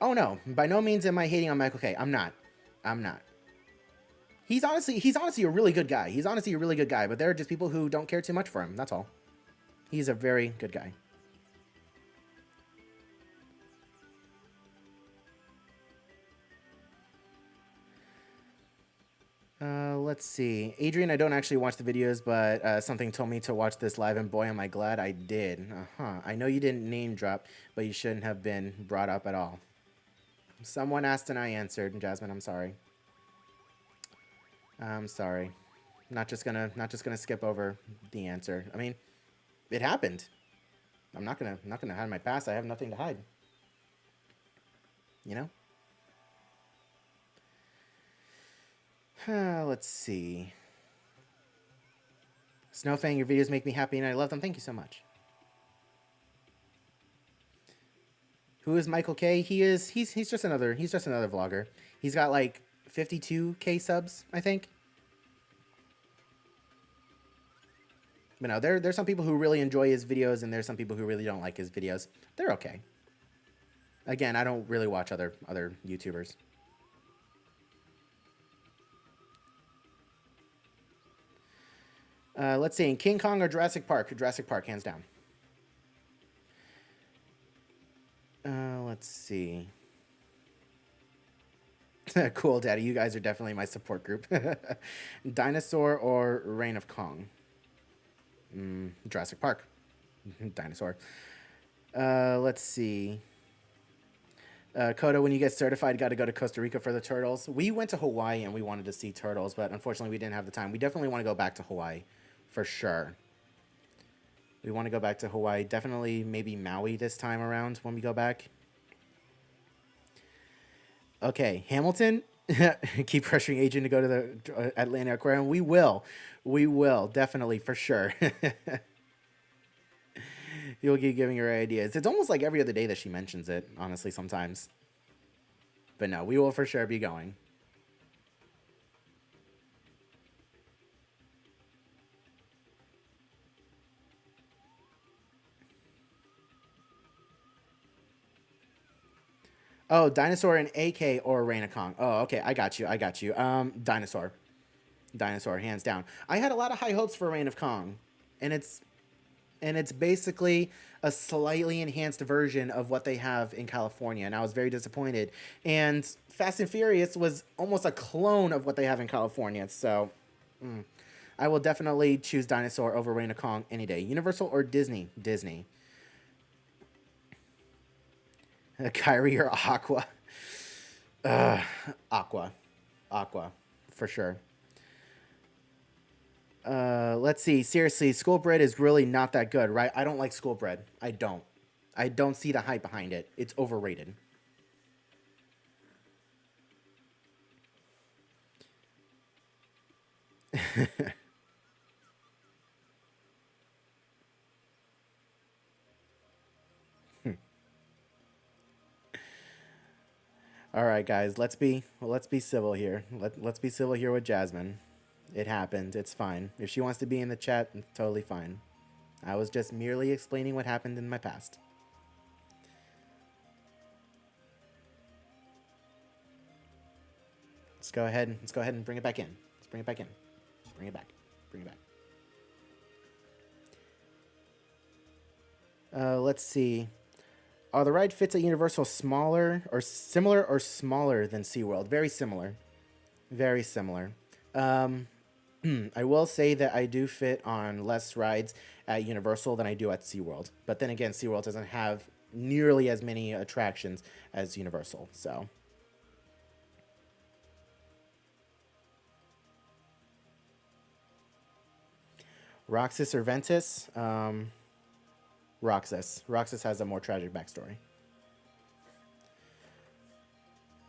Oh no, by no means am I hating on Michael K. I'm not. I'm not. He's honestly a really good guy. He's honestly a really good guy, but there are just people who don't care too much for him. That's all. He's a very good guy. Let's see. Adrian, I don't actually watch the videos, but something told me to watch this live, and boy, am I glad I did. Uh-huh. I know you didn't name drop, but you shouldn't have been brought up at all. Someone asked and I answered, Jasmine, I'm sorry. I'm sorry. Not just gonna skip over the answer. I mean, it happened. I'm not gonna hide my past. I have nothing to hide. You know? Let's see. Snowfang, your videos make me happy and I love them. Thank you so much. Who is Michael K? He's just another vlogger. He's got like 52K subs, I think. But no, there's some people who really enjoy his videos and there's some people who really don't like his videos. They're okay. Again, I don't really watch other YouTubers. Let's see, King Kong or Jurassic Park? Jurassic Park, hands down. Let's see. Cool, Daddy. You guys are definitely my support group. Dinosaur or Reign of Kong? Jurassic Park. Dinosaur. Let's see. Koda, when you get certified, got to go to Costa Rica for the turtles. We went to Hawaii and we wanted to see turtles, but unfortunately we didn't have the time. We definitely want to go back to Hawaii, for sure. We want to go back to Hawaii. Definitely maybe Maui this time around when we go back. Okay, Hamilton. Keep pressuring Adrian to go to the Atlanta Aquarium. We will. We will. Definitely, for sure. You'll keep giving her ideas. It's almost like every other day that she mentions it, honestly, sometimes. But no, we will for sure be going. Oh, Dinosaur and AK or Reign of Kong. Oh, okay, I got you. Dinosaur. Dinosaur, hands down. I had a lot of high hopes for Reign of Kong. And it's basically a slightly enhanced version of what they have in California, and I was very disappointed. And Fast and Furious was almost a clone of what they have in California, so I will definitely choose Dinosaur over Reign of Kong any day. Universal or Disney? Disney. Kyrie or Aqua? Aqua. Aqua, for sure. Let's see. Seriously, school bread is really not that good, right? I don't like school bread. I don't. I don't see the hype behind it. It's overrated. All right, guys. Let's be civil here. Let's be civil here with Jasmine. It happened. It's fine. If she wants to be in the chat, it's totally fine. I was just merely explaining what happened in my past. Let's go ahead. Let's go ahead and bring it back in. Let's bring it back in. Bring it back. Bring it back. Let's see. Are the ride fits at Universal smaller or similar or smaller than SeaWorld? Very similar. Very similar. I will say that I do fit on less rides at Universal than I do at SeaWorld. But then again, SeaWorld doesn't have nearly as many attractions as Universal, so. Roxas or Ventus? Roxas. Roxas has a more tragic backstory.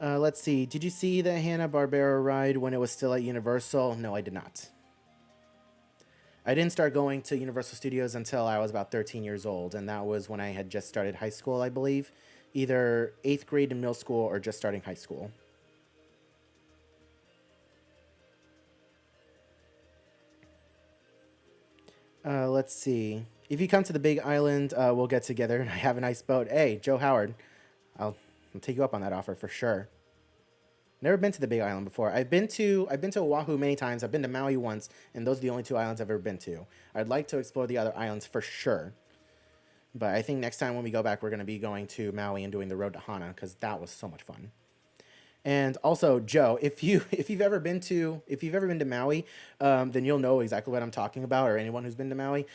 Let's see. Did you see the Hanna-Barbera ride when it was still at Universal? No, I did not. I didn't start going to Universal Studios until I was about 13 years old, and that was when I had just started high school, I believe. Either 8th grade in middle school or just starting high school. Let's see. If you come to the Big Island, we'll get together and I have a nice boat. Hey, Joe Howard, I'll take you up on that offer for sure. Never been to the Big Island before. I've been to Oahu many times. I've been to Maui once, and those are the only two islands I've ever been to. I'd like to explore the other islands for sure. But I think next time when we go back, we're going to be going to Maui and doing the road to Hana because that was so much fun. And also, Joe, if you've ever been to Maui, then you'll know exactly what I'm talking about, or anyone who's been to Maui.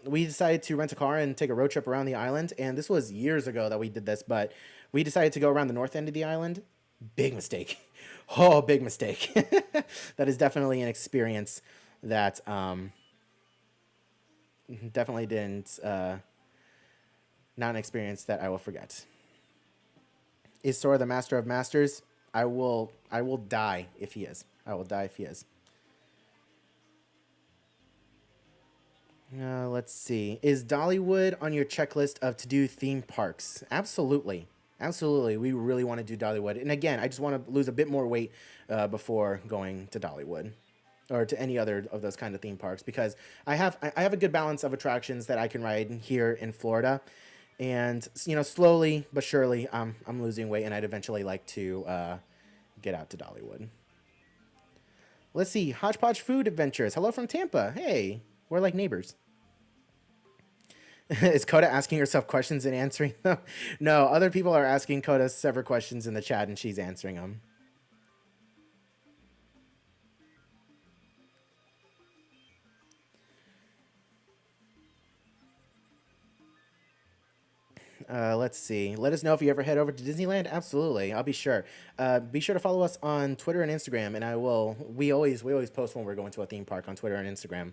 We decided to rent a car and take a road trip around the island, and this was years ago that we did this, but we decided to go around the north end of the island. Big mistake. Oh, big mistake. That is definitely an experience that definitely didn't not an experience that I will forget. Is Sora the master of masters? I will die if he is. I will die if he is. Let's see. Is Dollywood on your checklist of to do theme parks? Absolutely. Absolutely. We really want to do Dollywood. And again, I just want to lose a bit more weight before going to Dollywood or to any other of those kind of theme parks, because I have a good balance of attractions that I can ride here in Florida. And slowly but surely, I'm losing weight, and I'd eventually like to get out to Dollywood. Let's see. Hodgepodge Food Adventures. Hello from Tampa. Hey, we're like neighbors. Is Coda asking herself questions and answering them? No, other people are asking Coda several questions in the chat, and she's answering them. Let's see. Let us know if you ever head over to Disneyland. Absolutely, I'll be sure. Be sure to follow us on Twitter and Instagram, and I will. We always post when we're going to a theme park on Twitter and Instagram,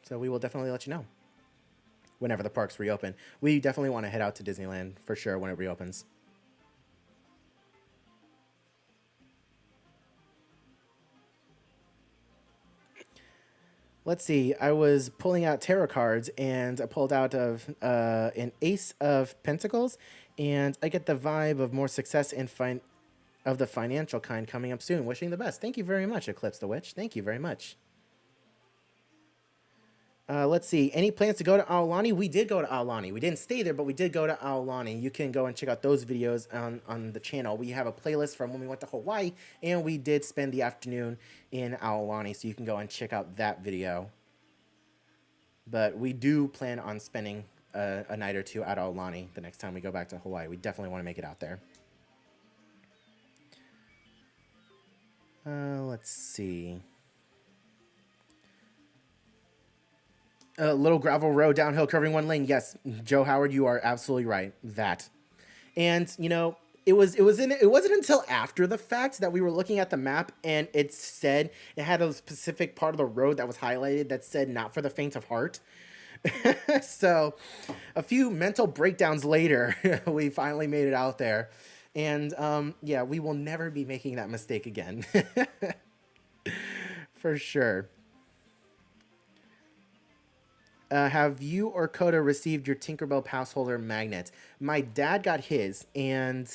so we will definitely let you know whenever the parks reopen. We definitely want to head out to Disneyland for sure when it reopens. Let's see. I was pulling out tarot cards, and I pulled out of an Ace of Pentacles, and I get the vibe of more success and of the financial kind coming up soon. Wishing the best. Thank you very much, Eclipse the Witch. Thank you very much. Let's see. Any plans to go to Aulani? We did go to Aulani. We didn't stay there, but we did go to Aulani. You can go and check out those videos on the channel. We have a playlist from when we went to Hawaii, and we did spend the afternoon in Aulani, so you can go and check out that video. But we do plan on spending a night or two at Aulani the next time we go back to Hawaii. We definitely want to make it out there. Let's see. Little gravel road downhill curving one lane. Yes, Joe Howard, you are absolutely right. That, and it wasn't until after the fact that we were looking at the map, and it had a specific part of the road that was highlighted that said not for the faint of heart. So a few mental breakdowns later, we finally made it out there, and yeah, we will never be making that mistake again. For sure. Have you or Coda received your Tinkerbell pass holder magnet? My dad got his, and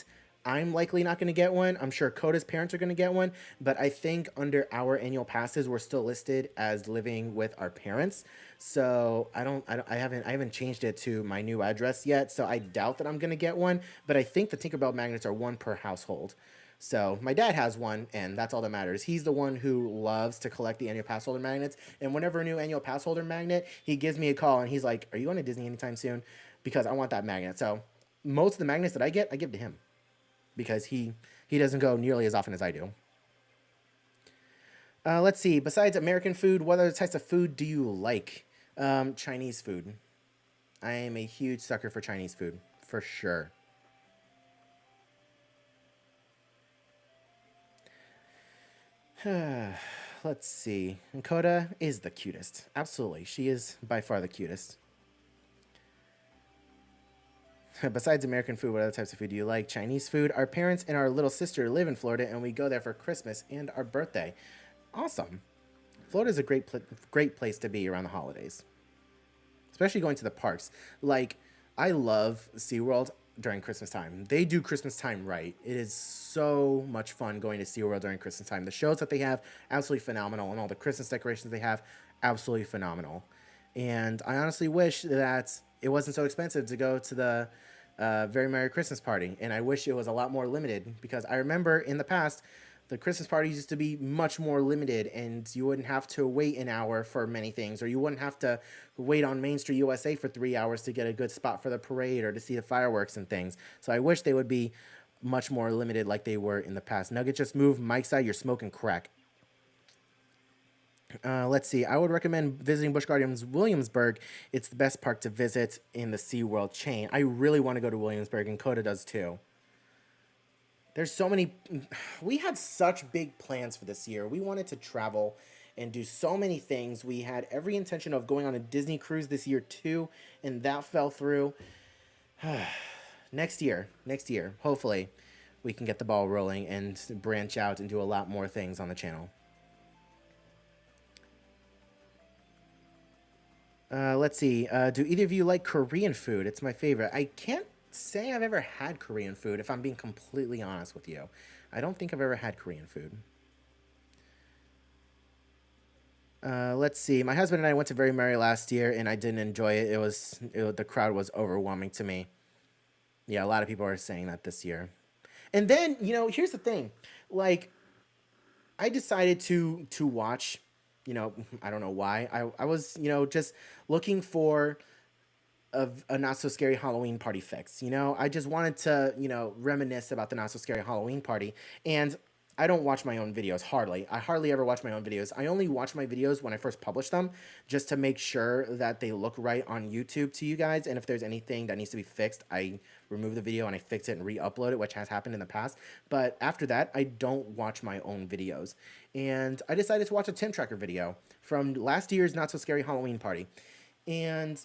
I'm likely not going to get one. I'm sure Coda's parents are going to get one, but I think under our annual passes, we're still listed as living with our parents. So I haven't changed it to my new address yet. So I doubt that I'm going to get one, but I think the Tinkerbell magnets are one per household. So my dad has one, and that's all that matters. He's the one who loves to collect the annual pass holder magnets. And whenever a new annual pass holder magnet, he gives me a call, and he's like, "Are you going to Disney anytime soon? Because I want that magnet." So most of the magnets that I get, I give to him because he doesn't go nearly as often as I do. Let's see. Besides American food, what other types of food do you like? Chinese food. I am a huge sucker for Chinese food, for sure. Let's see. And Coda is the cutest. Absolutely. She is by far the cutest. Besides American food, what other types of food do you like? Chinese food. Our parents and our little sister live in Florida, and we go there for Christmas and our birthday. Awesome. Florida is a great place to be around the holidays, especially going to the parks. Like, I love SeaWorld during Christmas time. They do Christmas time right. It is so much fun going to SeaWorld during Christmas time. The shows that they have, absolutely phenomenal, and all the Christmas decorations they have, absolutely phenomenal. And I honestly wish that it wasn't so expensive to go to the Very Merry Christmas Party, and I wish it was a lot more limited, because I remember in the past, the Christmas parties used to be much more limited, and you wouldn't have to wait an hour for many things, or you wouldn't have to wait on Main Street USA for 3 hours to get a good spot for the parade or to see the fireworks and things. So I wish they would be much more limited like they were in the past. Nugget, just move Mike's side. You're smoking crack. Let's see. I would recommend visiting Busch Gardens Williamsburg. It's the best park to visit in the SeaWorld chain. I really want to go to Williamsburg, and Coda does too. There's so many. We had such big plans for this year. We wanted to travel and do so many things. We had every intention of going on a Disney cruise this year too, and that fell through. Next year, hopefully, we can get the ball rolling and branch out and do a lot more things on the channel. Let's see. Do either of you like Korean food? It's my favorite. I can't say I've ever had Korean food, if I'm being completely honest with you. I don't think I've ever had Korean food. Let's see. My husband and I went to Very Merry last year, and I didn't enjoy it. The crowd was overwhelming to me. Yeah, a lot of people are saying that this year. And then, here's the thing. Like, I decided to watch, I don't know why. I was, just looking for a not so scary Halloween party fix. I just wanted to, reminisce about the not so scary Halloween party. And I don't watch my own videos, hardly. I hardly ever watch my own videos. I only watch my videos when I first publish them, just to make sure that they look right on YouTube to you guys. And if there's anything that needs to be fixed, I remove the video and I fix it and re-upload it, which has happened in the past. But after that, I don't watch my own videos. And I decided to watch a Tim Tracker video from last year's Not So Scary Halloween party. And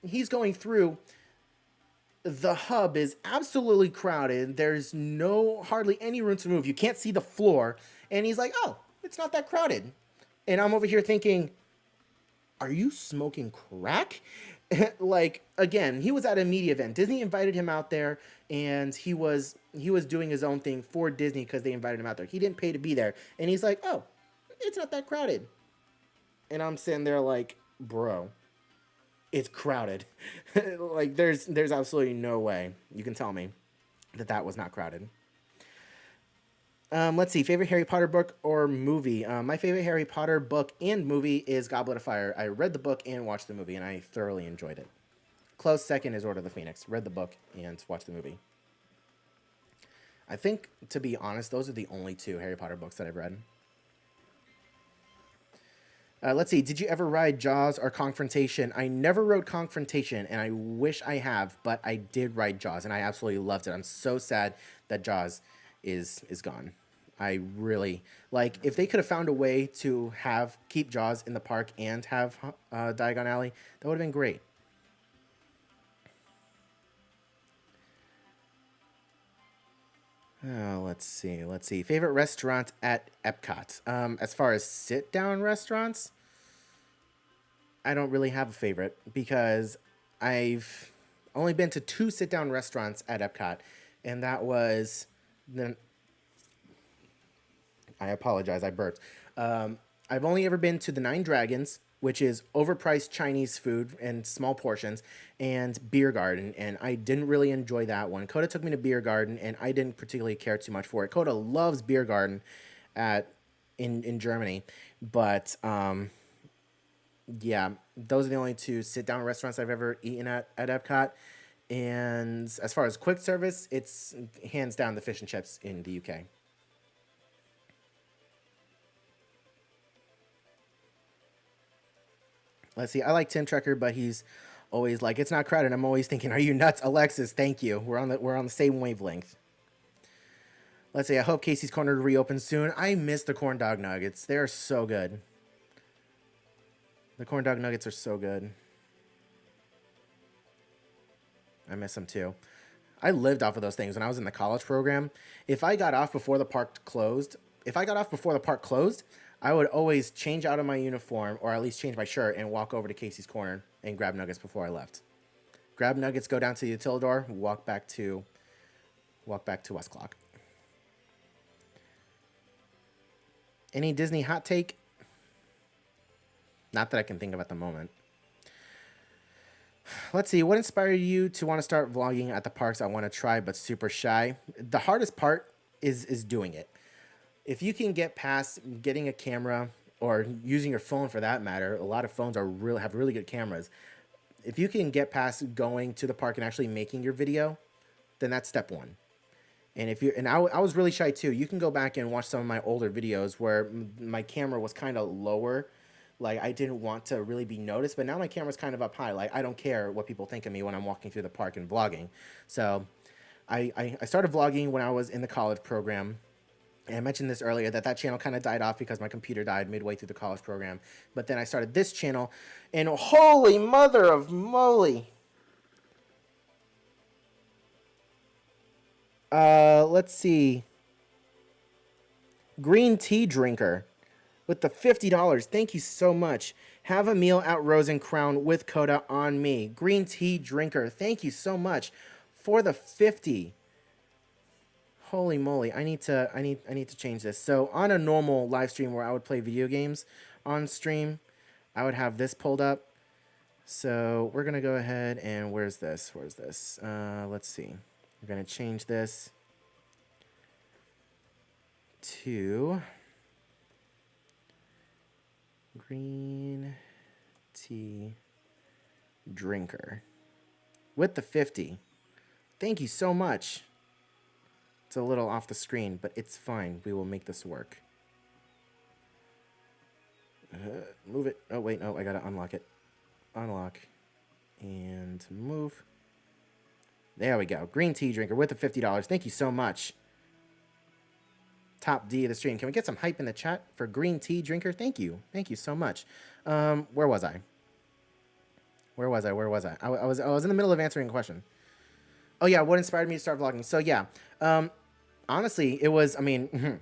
he's going through. The hub is absolutely crowded. There's hardly any room to move. You can't see the floor. And he's like, oh, it's not that crowded. And I'm over here thinking, are you smoking crack? Like, again, he was at a media event. Disney invited him out there, and he was doing his own thing for Disney because they invited him out there. He didn't pay to be there. And he's like, oh, it's not that crowded. And I'm sitting there like, bro, it's crowded. Like, there's absolutely no way you can tell me that was not crowded. Let's see. Favorite Harry Potter book or movie? My favorite Harry Potter book and movie is Goblet of Fire. I read the book and watched the movie, and I thoroughly enjoyed it. Close second is Order of the Phoenix. Read the book and watched the movie. I think, to be honest, those are the only two Harry Potter books that I've read. Let's see. Did you ever ride Jaws or Confrontation? I never rode Confrontation, and I wish I have, but I did ride Jaws, and I absolutely loved it. I'm so sad that Jaws is gone. I really like, if they could have found a way to keep Jaws in the park and have Diagon Alley, that would have been great. Let's see. Favorite restaurant at Epcot. As far as sit-down restaurants, I don't really have a favorite because I've only been to 2 sit-down restaurants at Epcot, and that was I apologize, I burped. I've only ever been to the Nine Dragons, which is overpriced Chinese food and small portions, and Beer Garden, and I didn't really enjoy that one. Coda took me to Beer Garden, and I didn't particularly care too much for it. Coda loves Beer Garden in Germany, but yeah, those are the only 2 sit-down restaurants I've ever eaten at Epcot. And as far as quick service, it's hands down the fish and chips in the UK. Let's see. I like Tim Trekker, but he's always like, it's not crowded. I'm always thinking, are you nuts, Alexis? Thank you. We're on the same wavelength. Let's see. I hope Casey's Corner reopens soon. I miss the corn dog nuggets. They're so good. The corn dog nuggets are so good. I miss them too. I lived off of those things when I was in the college program. If I got off before the park closed, I would always change out of my uniform, or at least change my shirt, and walk over to Casey's Corner and grab nuggets before I left. Grab nuggets, go down to the Utilidor, walk back to West Clock. Any Disney hot take? Not that I can think of at the moment. Let's see. What inspired you to want to start vlogging at the parks? I want to try, but super shy. The hardest part is doing it. If you can get past getting a camera, or using your phone for that matter, a lot of phones have really good cameras. If you can get past going to the park and actually making your video, then that's step 1. And if you and I was really shy too. You can go back and watch some of my older videos where my camera was kind of lower. Like I didn't want to really be noticed, but now my camera's kind of up high. Like I don't care what people think of me when I'm walking through the park and vlogging. So I started vlogging when I was in the college program. And I mentioned this earlier that channel kind of died off because my computer died midway through the college program. But then I started this channel, and holy mother of moly! Let's see. Green tea drinker with the $50. Thank you so much. Have a meal at Rose and Crown with Coda on me. Green tea drinker. Thank you so much for the 50. Holy moly, I need to change this. So on a normal live stream where I would play video games on stream, I would have this pulled up. So we're gonna go ahead and where's this? Let's see. We're gonna change this to green tea drinker with the 50. Thank you so much. It's a little off the screen, but it's fine. We will make this work. Move it. Oh, wait. No, I gotta unlock it. Unlock. And move. There we go. Green tea drinker with the $50. Thank you so much. Top D of the stream. Can we get some hype in the chat for green tea drinker? Thank you. Thank you so much. Where was I? I was in the middle of answering a question. Oh, yeah. What inspired me to start vlogging? So, yeah. Honestly, it was, I mean,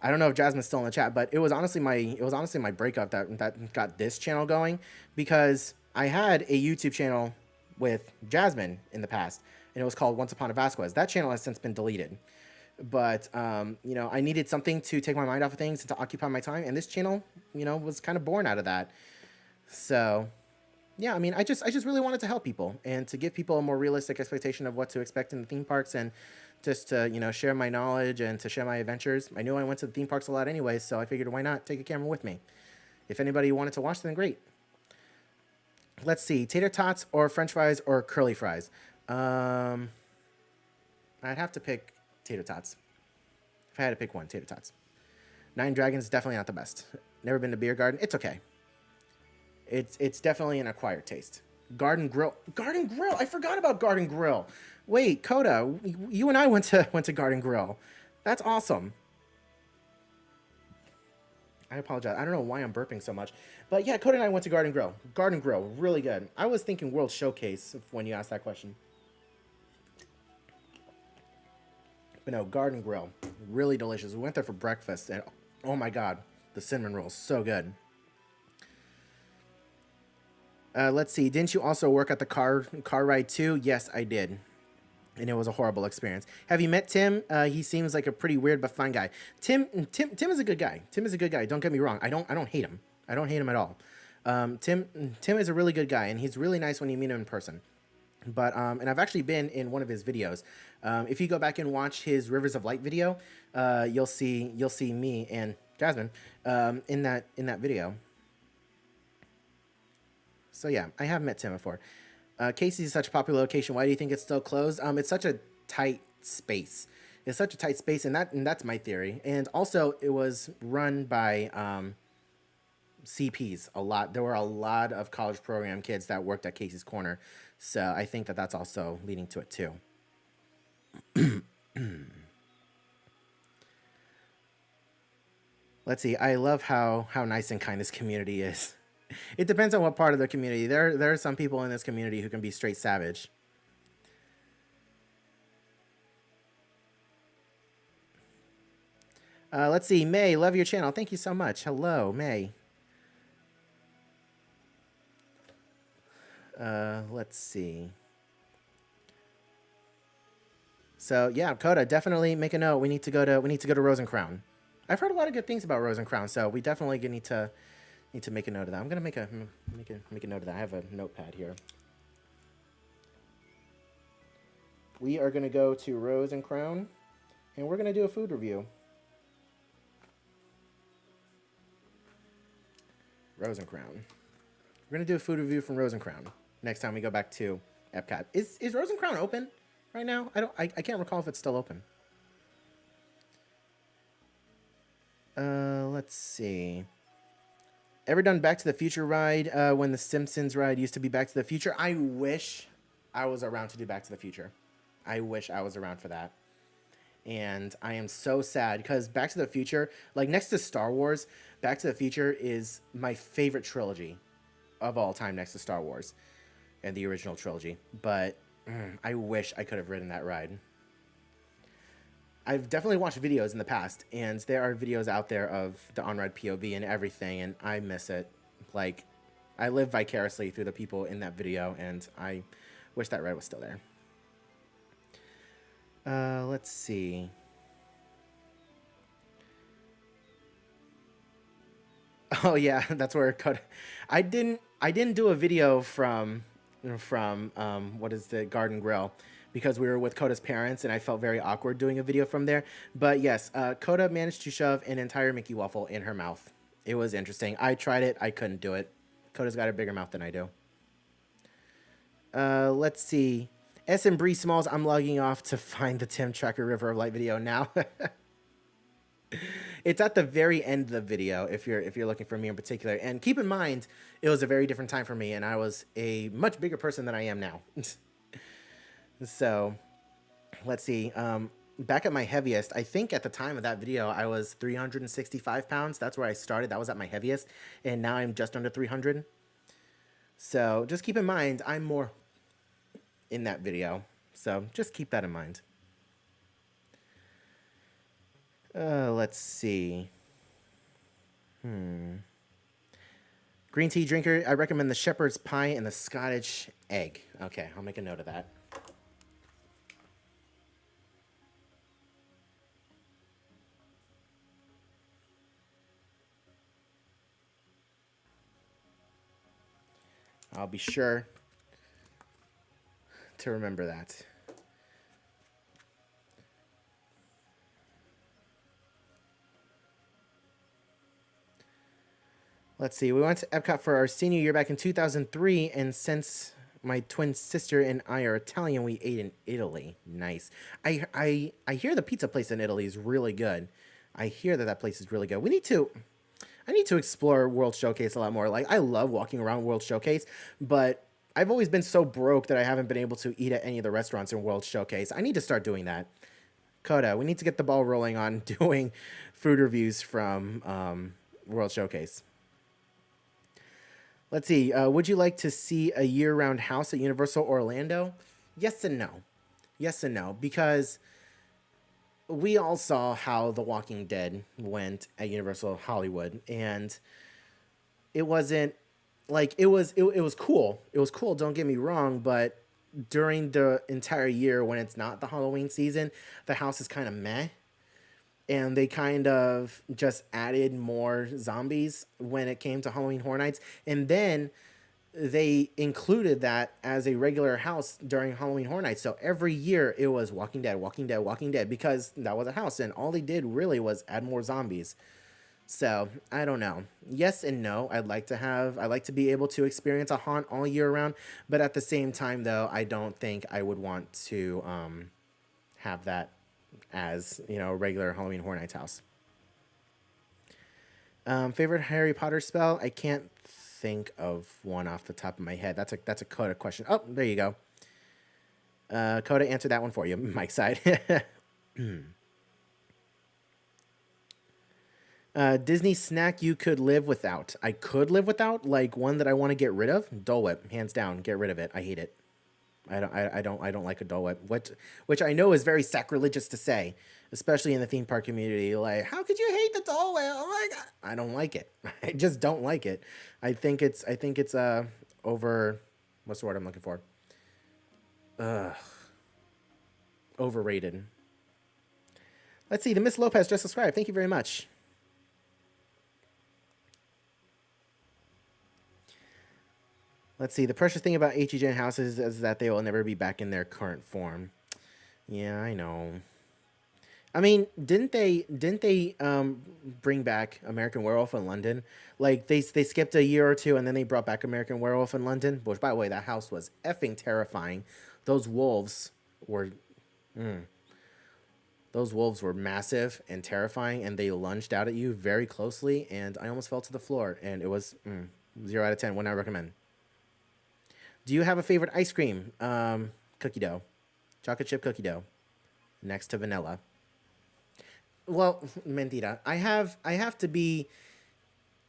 I don't know if Jasmine's still in the chat, but it was honestly my breakup that got this channel going, because I had a YouTube channel with Jasmine in the past, and it was called Once Upon a Vasquez. That channel has since been deleted. But, you know, I needed something to take my mind off of things and to occupy my time, and this channel, you know, was kind of born out of that. So, yeah, I mean, I just really wanted to help people and to give people a more realistic expectation of what to expect in the theme parks, and just to, you know, share my knowledge and to share my adventures. I knew I went to the theme parks a lot anyway, so I figured why not take a camera with me. If anybody wanted to watch, then great. Let's see, tater tots or french fries or curly fries? I'd have to pick tater tots. If I had to pick one, tater tots. Nine Dragons, definitely not the best. Never been to Beer Garden. It's okay. It's definitely an acquired taste. Garden Grill. Garden Grill. I forgot about Garden Grill. Wait, Coda, you and I went to Garden Grill. That's awesome. I apologize. I don't know why I'm burping so much. But yeah, Coda and I went to Garden Grill. Garden Grill, really good. I was thinking World Showcase when you asked that question. But no, Garden Grill, really delicious. We went there for breakfast, and oh my god, the cinnamon rolls, so good. Let's see. Didn't you also work at the car ride too? Yes, I did. And it was a horrible experience. Have you met Tim? He seems like a pretty weird but fun guy. Tim is a good guy. Tim is a good guy. Don't get me wrong. I don't hate him. I don't hate him at all. Tim is a really good guy, and he's really nice when you meet him in person. But and I've actually been in one of his videos. If you go back and watch his Rivers of Light video, you'll see me and Jasmine in that video. So yeah, I have met Tim before. Casey's is such a popular location. Why do you think it's still closed? It's such a tight space. It's such a tight space, and that's my theory. And also, it was run by CPs a lot. There were a lot of college program kids that worked at Casey's Corner, so I think that's also leading to it too. Let's see. I love how nice and kind this community is. It depends on what part of the community. There are some people in this community who can be straight savage. Let's see. May, love your channel. Thank you so much. Hello, May. Let's see. So yeah, Coda, definitely make a note. We need to go to Rose and Crown. I've heard a lot of good things about Rose and Crown, so we definitely need to make a note of that. I'm gonna make a note of that. I have a notepad here. We are gonna go to Rose and Crown, and we're gonna do a food review. Rose and Crown. We're gonna do a food review from Rose and Crown next time we go back to Epcot. Is Rose and Crown open right now? I can't recall if it's still open. Let's see. Ever done Back to the Future ride when the Simpsons ride used to be Back to the Future? I wish I was around to do Back to the Future. I wish I was around for that. And I am so sad because Back to the Future, like next to Star Wars, Back to the Future is my favorite trilogy of all time next to Star Wars and the original trilogy. But I wish I could have ridden that ride. I've definitely watched videos in the past, and there are videos out there of the on-ride POV and everything, and I miss it. Like, I live vicariously through the people in that video, and I wish that ride was still there. Let's see. Oh yeah, that's where it cut. I didn't do a video from what is the Garden Grill because we were with Coda's parents and I felt very awkward doing a video from there. But yes, Coda managed to shove an entire Mickey waffle in her mouth. It was interesting. I tried it. I couldn't do it. Coda's got a bigger mouth than I do. Let's see. S and Bree Smalls, I'm logging off to find the Tim Tracker River of Light video now. It's at the very end of the video if you're looking for me in particular. And keep in mind, it was a very different time for me, and I was a much bigger person than I am now. So, let's see. Back at my heaviest, I think at the time of that video, I was 365 pounds. That's where I started. That was at my heaviest, and now I'm just under 300. So just keep in mind, I'm more in that video. So just keep that in mind. Let's see. Green tea drinker, I recommend the shepherd's pie and the Scottish egg. Okay, I'll make a note of that. I'll be sure to remember that. Let's see. We went to Epcot for our senior year back in 2003, and since my twin sister and I are Italian, we ate in Italy. Nice. I hear the pizza place in Italy is really good. I hear that place is really good. I need to explore World Showcase a lot more. Like, I love walking around World Showcase, but I've always been so broke that I haven't been able to eat at any of the restaurants in World Showcase. I need to start doing that. Coda, we need to get the ball rolling on doing food reviews from World Showcase. Let's see. Would you like to see a year-round house at Universal Orlando? Yes and no. Yes and no. Because we all saw how The Walking Dead went at Universal Hollywood, and it wasn't like it was cool. It was cool, don't get me wrong, but during the entire year when it's not the Halloween season, the house is kind of meh. And they kind of just added more zombies when it came to Halloween Horror Nights. And then they included that as a regular house during Halloween Horror Nights. So every year it was Walking Dead, Walking Dead, Walking Dead, because that was a house. And all they did really was add more zombies. So I don't know. Yes and no. I'd like to be able to experience a haunt all year round. But at the same time, though, I don't think I would want to have that as, a regular Halloween Horror Nights house. Favorite Harry Potter spell? I can't think of one off the top of my head. That's a Coda question. Oh, there you go. Coda answered that one for you, Mike's side. Disney snack you could live without. I could live without, like one that I want to get rid of. Dole Whip, hands down. Get rid of it. I hate it. I don't like a Dole Whip, which I know is very sacrilegious to say, especially in the theme park community. Like, how could you hate the Dole Whip? Oh my god, I don't like it. I just don't like it. I think it's over. What's the word I'm looking for? Overrated. Let's see. The Miss Lopez just subscribed. Thank you very much. Let's see. The precious thing about HEJ houses is that they will never be back in their current form. Yeah, I know. I mean, didn't they bring back American Werewolf in London? Like they skipped a year or two and then they brought back American Werewolf in London. Which, by the way, that house was effing terrifying. Those wolves were Those wolves were massive and terrifying, and they lunged out at you very closely, and I almost fell to the floor, and it was 0 out of 10. Would not recommend. Do you have a favorite ice cream? Cookie dough. Chocolate chip cookie dough. Next to vanilla. Well, mentira. I have to be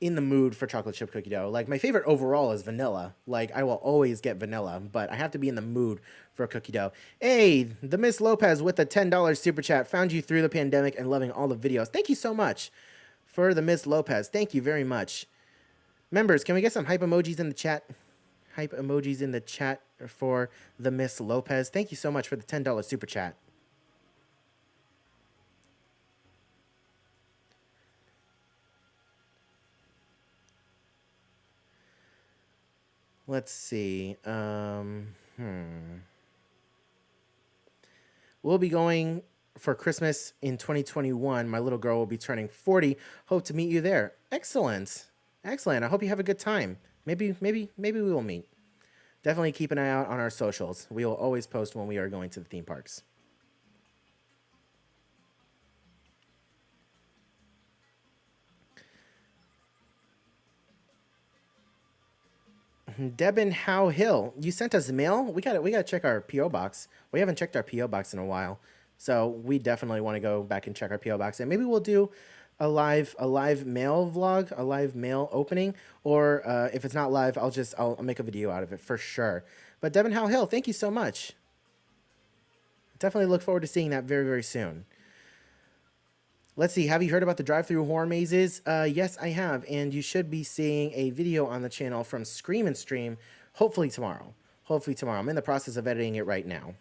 in the mood for chocolate chip cookie dough. Like, my favorite overall is vanilla. Like, I will always get vanilla, but I have to be in the mood for cookie dough. Hey, the Miss Lopez with the $10 super chat found you through the pandemic and loving all the videos. Thank you so much for the Miss Lopez. Thank you very much. Members, can we get some hype emojis in the chat? Hype emojis in the chat for the Miss Lopez. Thank you so much for the $10 super chat. Let's see. We'll be going for Christmas in 2021. My little girl will be turning 40. Hope to meet you there. Excellent. Excellent. I hope you have a good time. Maybe we will meet. Definitely keep an eye out on our socials. We will always post when we are going to the theme parks. Debin Howe Hill, you sent us mail. We gotta check our PO box. We haven't checked our PO box in a while, so we definitely want to go back and check our PO box, and maybe we'll do a live mail vlog, a live mail opening, or if it's not live, I'll make a video out of it for sure. But Debin Howe Hill, thank you so much. Definitely look forward to seeing that very, very soon. Let's see. Have you heard about the drive-through horror mazes? Yes, I have, and you should be seeing a video on the channel from Scream and Stream, hopefully tomorrow. Hopefully tomorrow. I'm in the process of editing it right now.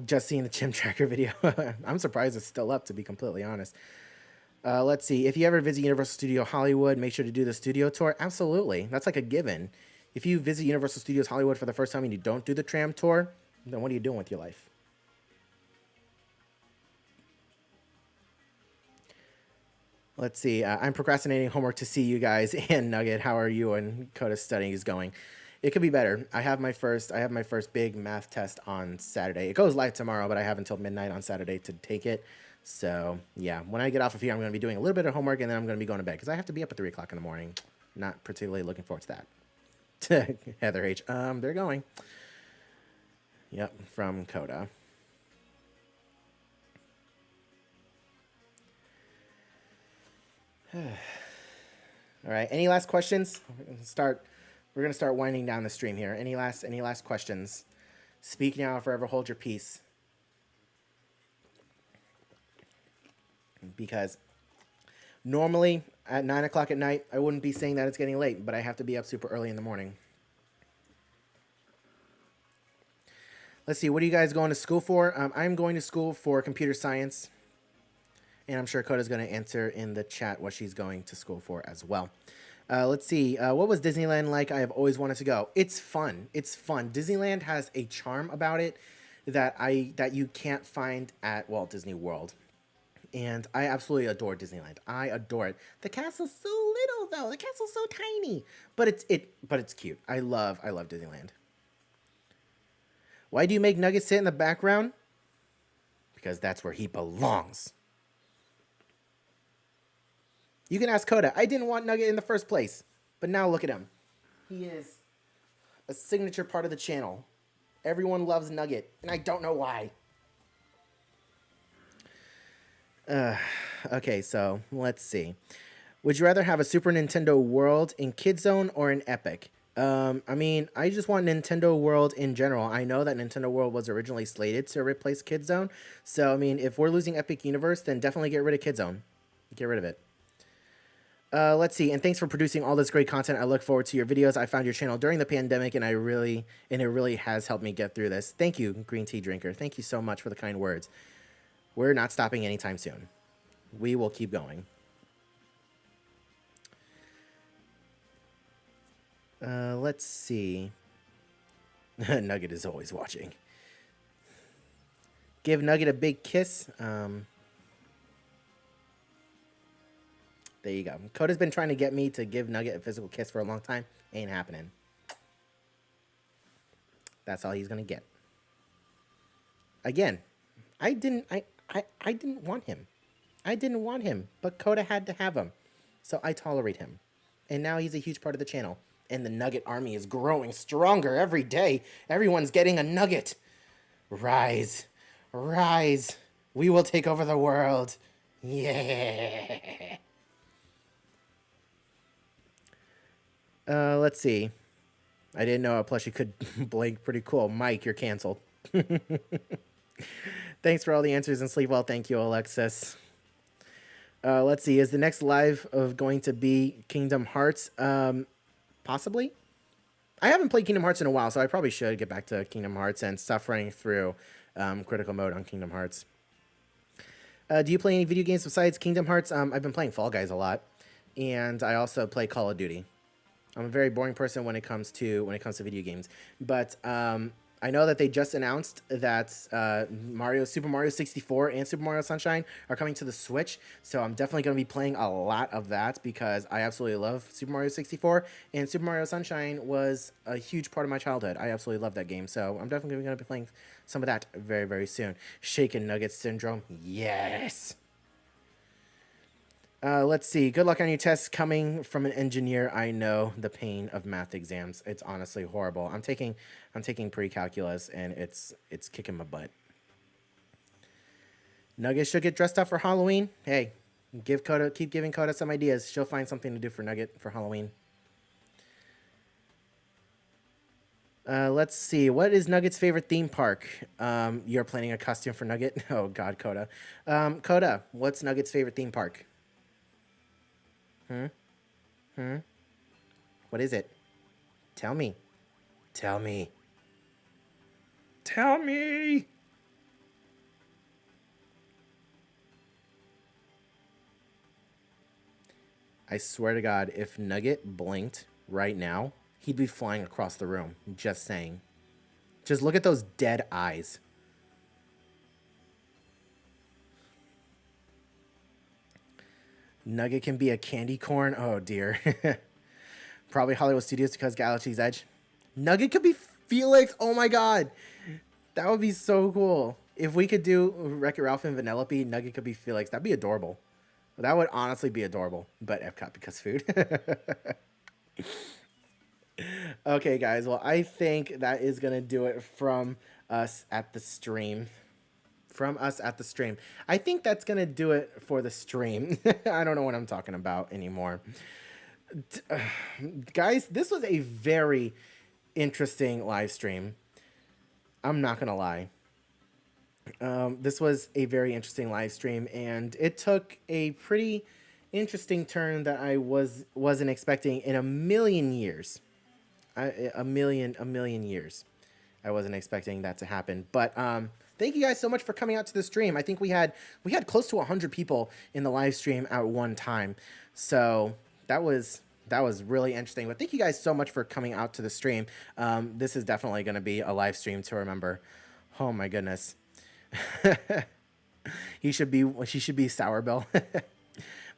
Just seeing the Chim Tracker video. I'm surprised it's still up, to be completely honest. Let's see. If you ever visit Universal Studio Hollywood, make sure to do the studio tour. Absolutely. That's like a given. If you visit Universal Studios Hollywood for the first time and you don't do the tram tour, then what are you doing with your life? Let's see. I'm procrastinating homework to see you guys. And Nugget, how are you and Coda's studying is going? It could be better. I have my first big math test on Saturday. It goes live tomorrow, but I have until midnight on Saturday to take it. So yeah, when I get off of here, I'm going to be doing a little bit of homework, and then I'm going to be going to bed because I have to be up at 3 o'clock in the morning. Not particularly looking forward to that. Heather H. They're going. Yep, from Coda. All right. Any last questions? We're gonna start winding down the stream here. Any last questions? Speak now or forever hold your peace. Because normally at 9 o'clock at night, I wouldn't be saying that it's getting late, but I have to be up super early in the morning. Let's see. What are you guys going to school for? I'm going to school for computer science. And I'm sure Coda's going to answer in the chat what she's going to school for as well. Let's see. What was Disneyland like? I have always wanted to go. It's fun. It's fun. Disneyland has a charm about it that you can't find at Walt Disney World. And I absolutely adore Disneyland. I adore it. The castle's so little though. The castle's so tiny. But it's cute. I love Disneyland. Why do you make Nugget sit in the background? Because that's where he belongs. You can ask Coda. I didn't want Nugget in the first place, but now look at him. He is a signature part of the channel. Everyone loves Nugget, and I don't know why. Okay, so let's see. Would you rather have a Super Nintendo World in Kid Zone or in Epic? I mean, I just want Nintendo World in general. I know that Nintendo World was originally slated to replace Kid Zone. So, I mean, if we're losing Epic Universe, then definitely get rid of Kid Zone. Get rid of it. Let's see, and thanks for producing all this great content. I look forward to your videos. I found your channel during the pandemic, and it really has helped me get through this. Thank you, Green Tea Drinker. Thank you so much for the kind words. We're not stopping anytime soon. We will keep going. Let's see. Nugget is always watching. Give Nugget a big kiss. There you go. Coda's been trying to get me to give Nugget a physical kiss for a long time. Ain't happening. That's all he's going to get. Again, I didn't want him. I didn't want him, but Coda had to have him. So I tolerate him. And now he's a huge part of the channel. And the Nugget army is growing stronger every day. Everyone's getting a Nugget. Rise. Rise. We will take over the world. Yeah. Let's see. I didn't know a plushie could blink. Pretty cool. Mike, you're canceled. Thanks for all the answers and sleep well. Thank you, Alexis. Let's see. Is the next live of going to be Kingdom Hearts? Possibly. I haven't played Kingdom Hearts in a while, so I probably should get back to Kingdom Hearts and stop running through critical mode on Kingdom Hearts. Do you play any video games besides Kingdom Hearts? I've been playing Fall Guys a lot, and I also play Call of Duty. I'm a very boring person when it comes to video games, but I know that they just announced that Super Mario 64 and Super Mario Sunshine are coming to the Switch, so I'm definitely going to be playing a lot of that because I absolutely love Super Mario 64, and Super Mario Sunshine was a huge part of my childhood. I absolutely love that game, so I'm definitely going to be playing some of that very, very soon. Shaken Nugget Syndrome, yes! Let's see. Good luck on your tests. Coming from an engineer, I know the pain of math exams. It's honestly horrible. I'm taking pre-calculus, and it's kicking my butt. Nugget should get dressed up for Halloween. Hey, keep giving Coda some ideas. She'll find something to do for Nugget for Halloween. Let's see. What is Nugget's favorite theme park? You're planning a costume for Nugget? Oh God, Coda. Coda, what's Nugget's favorite theme park? What is it? Tell me. Tell me. Tell me! I swear to God, if Nugget blinked right now, he'd be flying across the room. Just saying. Just look at those dead eyes. Nugget can be a candy corn. Oh, dear. Probably Hollywood Studios because Galaxy's Edge. Nugget could be Felix. Oh, my God. That would be so cool. If we could do Wreck-It Ralph and Vanellope, Nugget could be Felix. That'd be adorable. That would honestly be adorable. But Epcot because food. Okay, guys. Well, I think that is going to do it from us at the stream. I think that's going to do it for the stream. I don't know what I'm talking about anymore. Guys, this was a very interesting live stream. I'm not going to lie. This was a very interesting live stream, and it took a pretty interesting turn that I wasn't expecting in a million years. A million years. I wasn't expecting that to happen. But thank you guys so much for coming out to the stream. I think we had close to 100 people in the live stream at one time. So that was really interesting. But thank you guys so much for coming out to the stream. This is definitely going to be a live stream to remember. Oh my goodness. She should be Sourbill.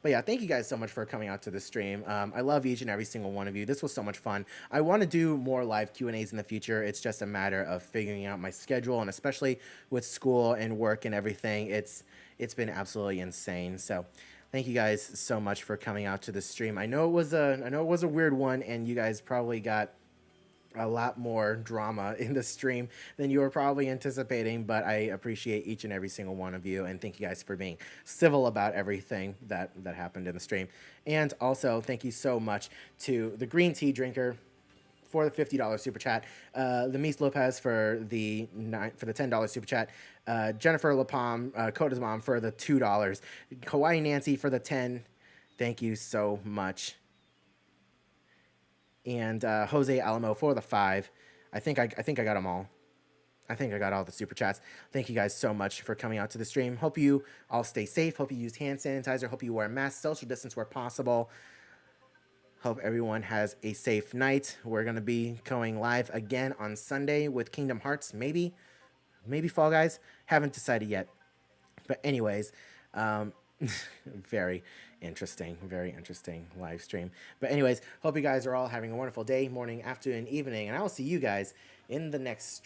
But yeah, thank you guys so much for coming out to the stream. I love each and every single one of you. This was so much fun. I want to do more live Q&As in the future. It's just a matter of figuring out my schedule, and especially with school and work and everything, it's been absolutely insane. So thank you guys so much for coming out to the stream. I know it was a weird one, and you guys probably got a lot more drama in the stream than you were probably anticipating, but I appreciate each and every single one of you, and thank you guys for being civil about everything that happened in the stream. And also, thank you so much to the Green Tea Drinker for the $50 super chat, Lemise Lopez for the $10 super chat, Jennifer LaPalm, Coda's mom for the $2, Kawaii Nancy for the 10. Thank you so much. And Jose Alamo for the 5. I think I got them all. I think I got all the super chats. Thank you guys so much for coming out to the stream. Hope you all stay safe. Hope you use hand sanitizer. Hope you wear masks, social distance where possible. Hope everyone has a safe night. We're going to be going live again on Sunday with Kingdom Hearts. Maybe Fall Guys. Haven't decided yet. But anyways, very interesting live stream. But anyways, hope you guys are all having a wonderful day, morning, afternoon, evening, and I will see you guys in the next stream.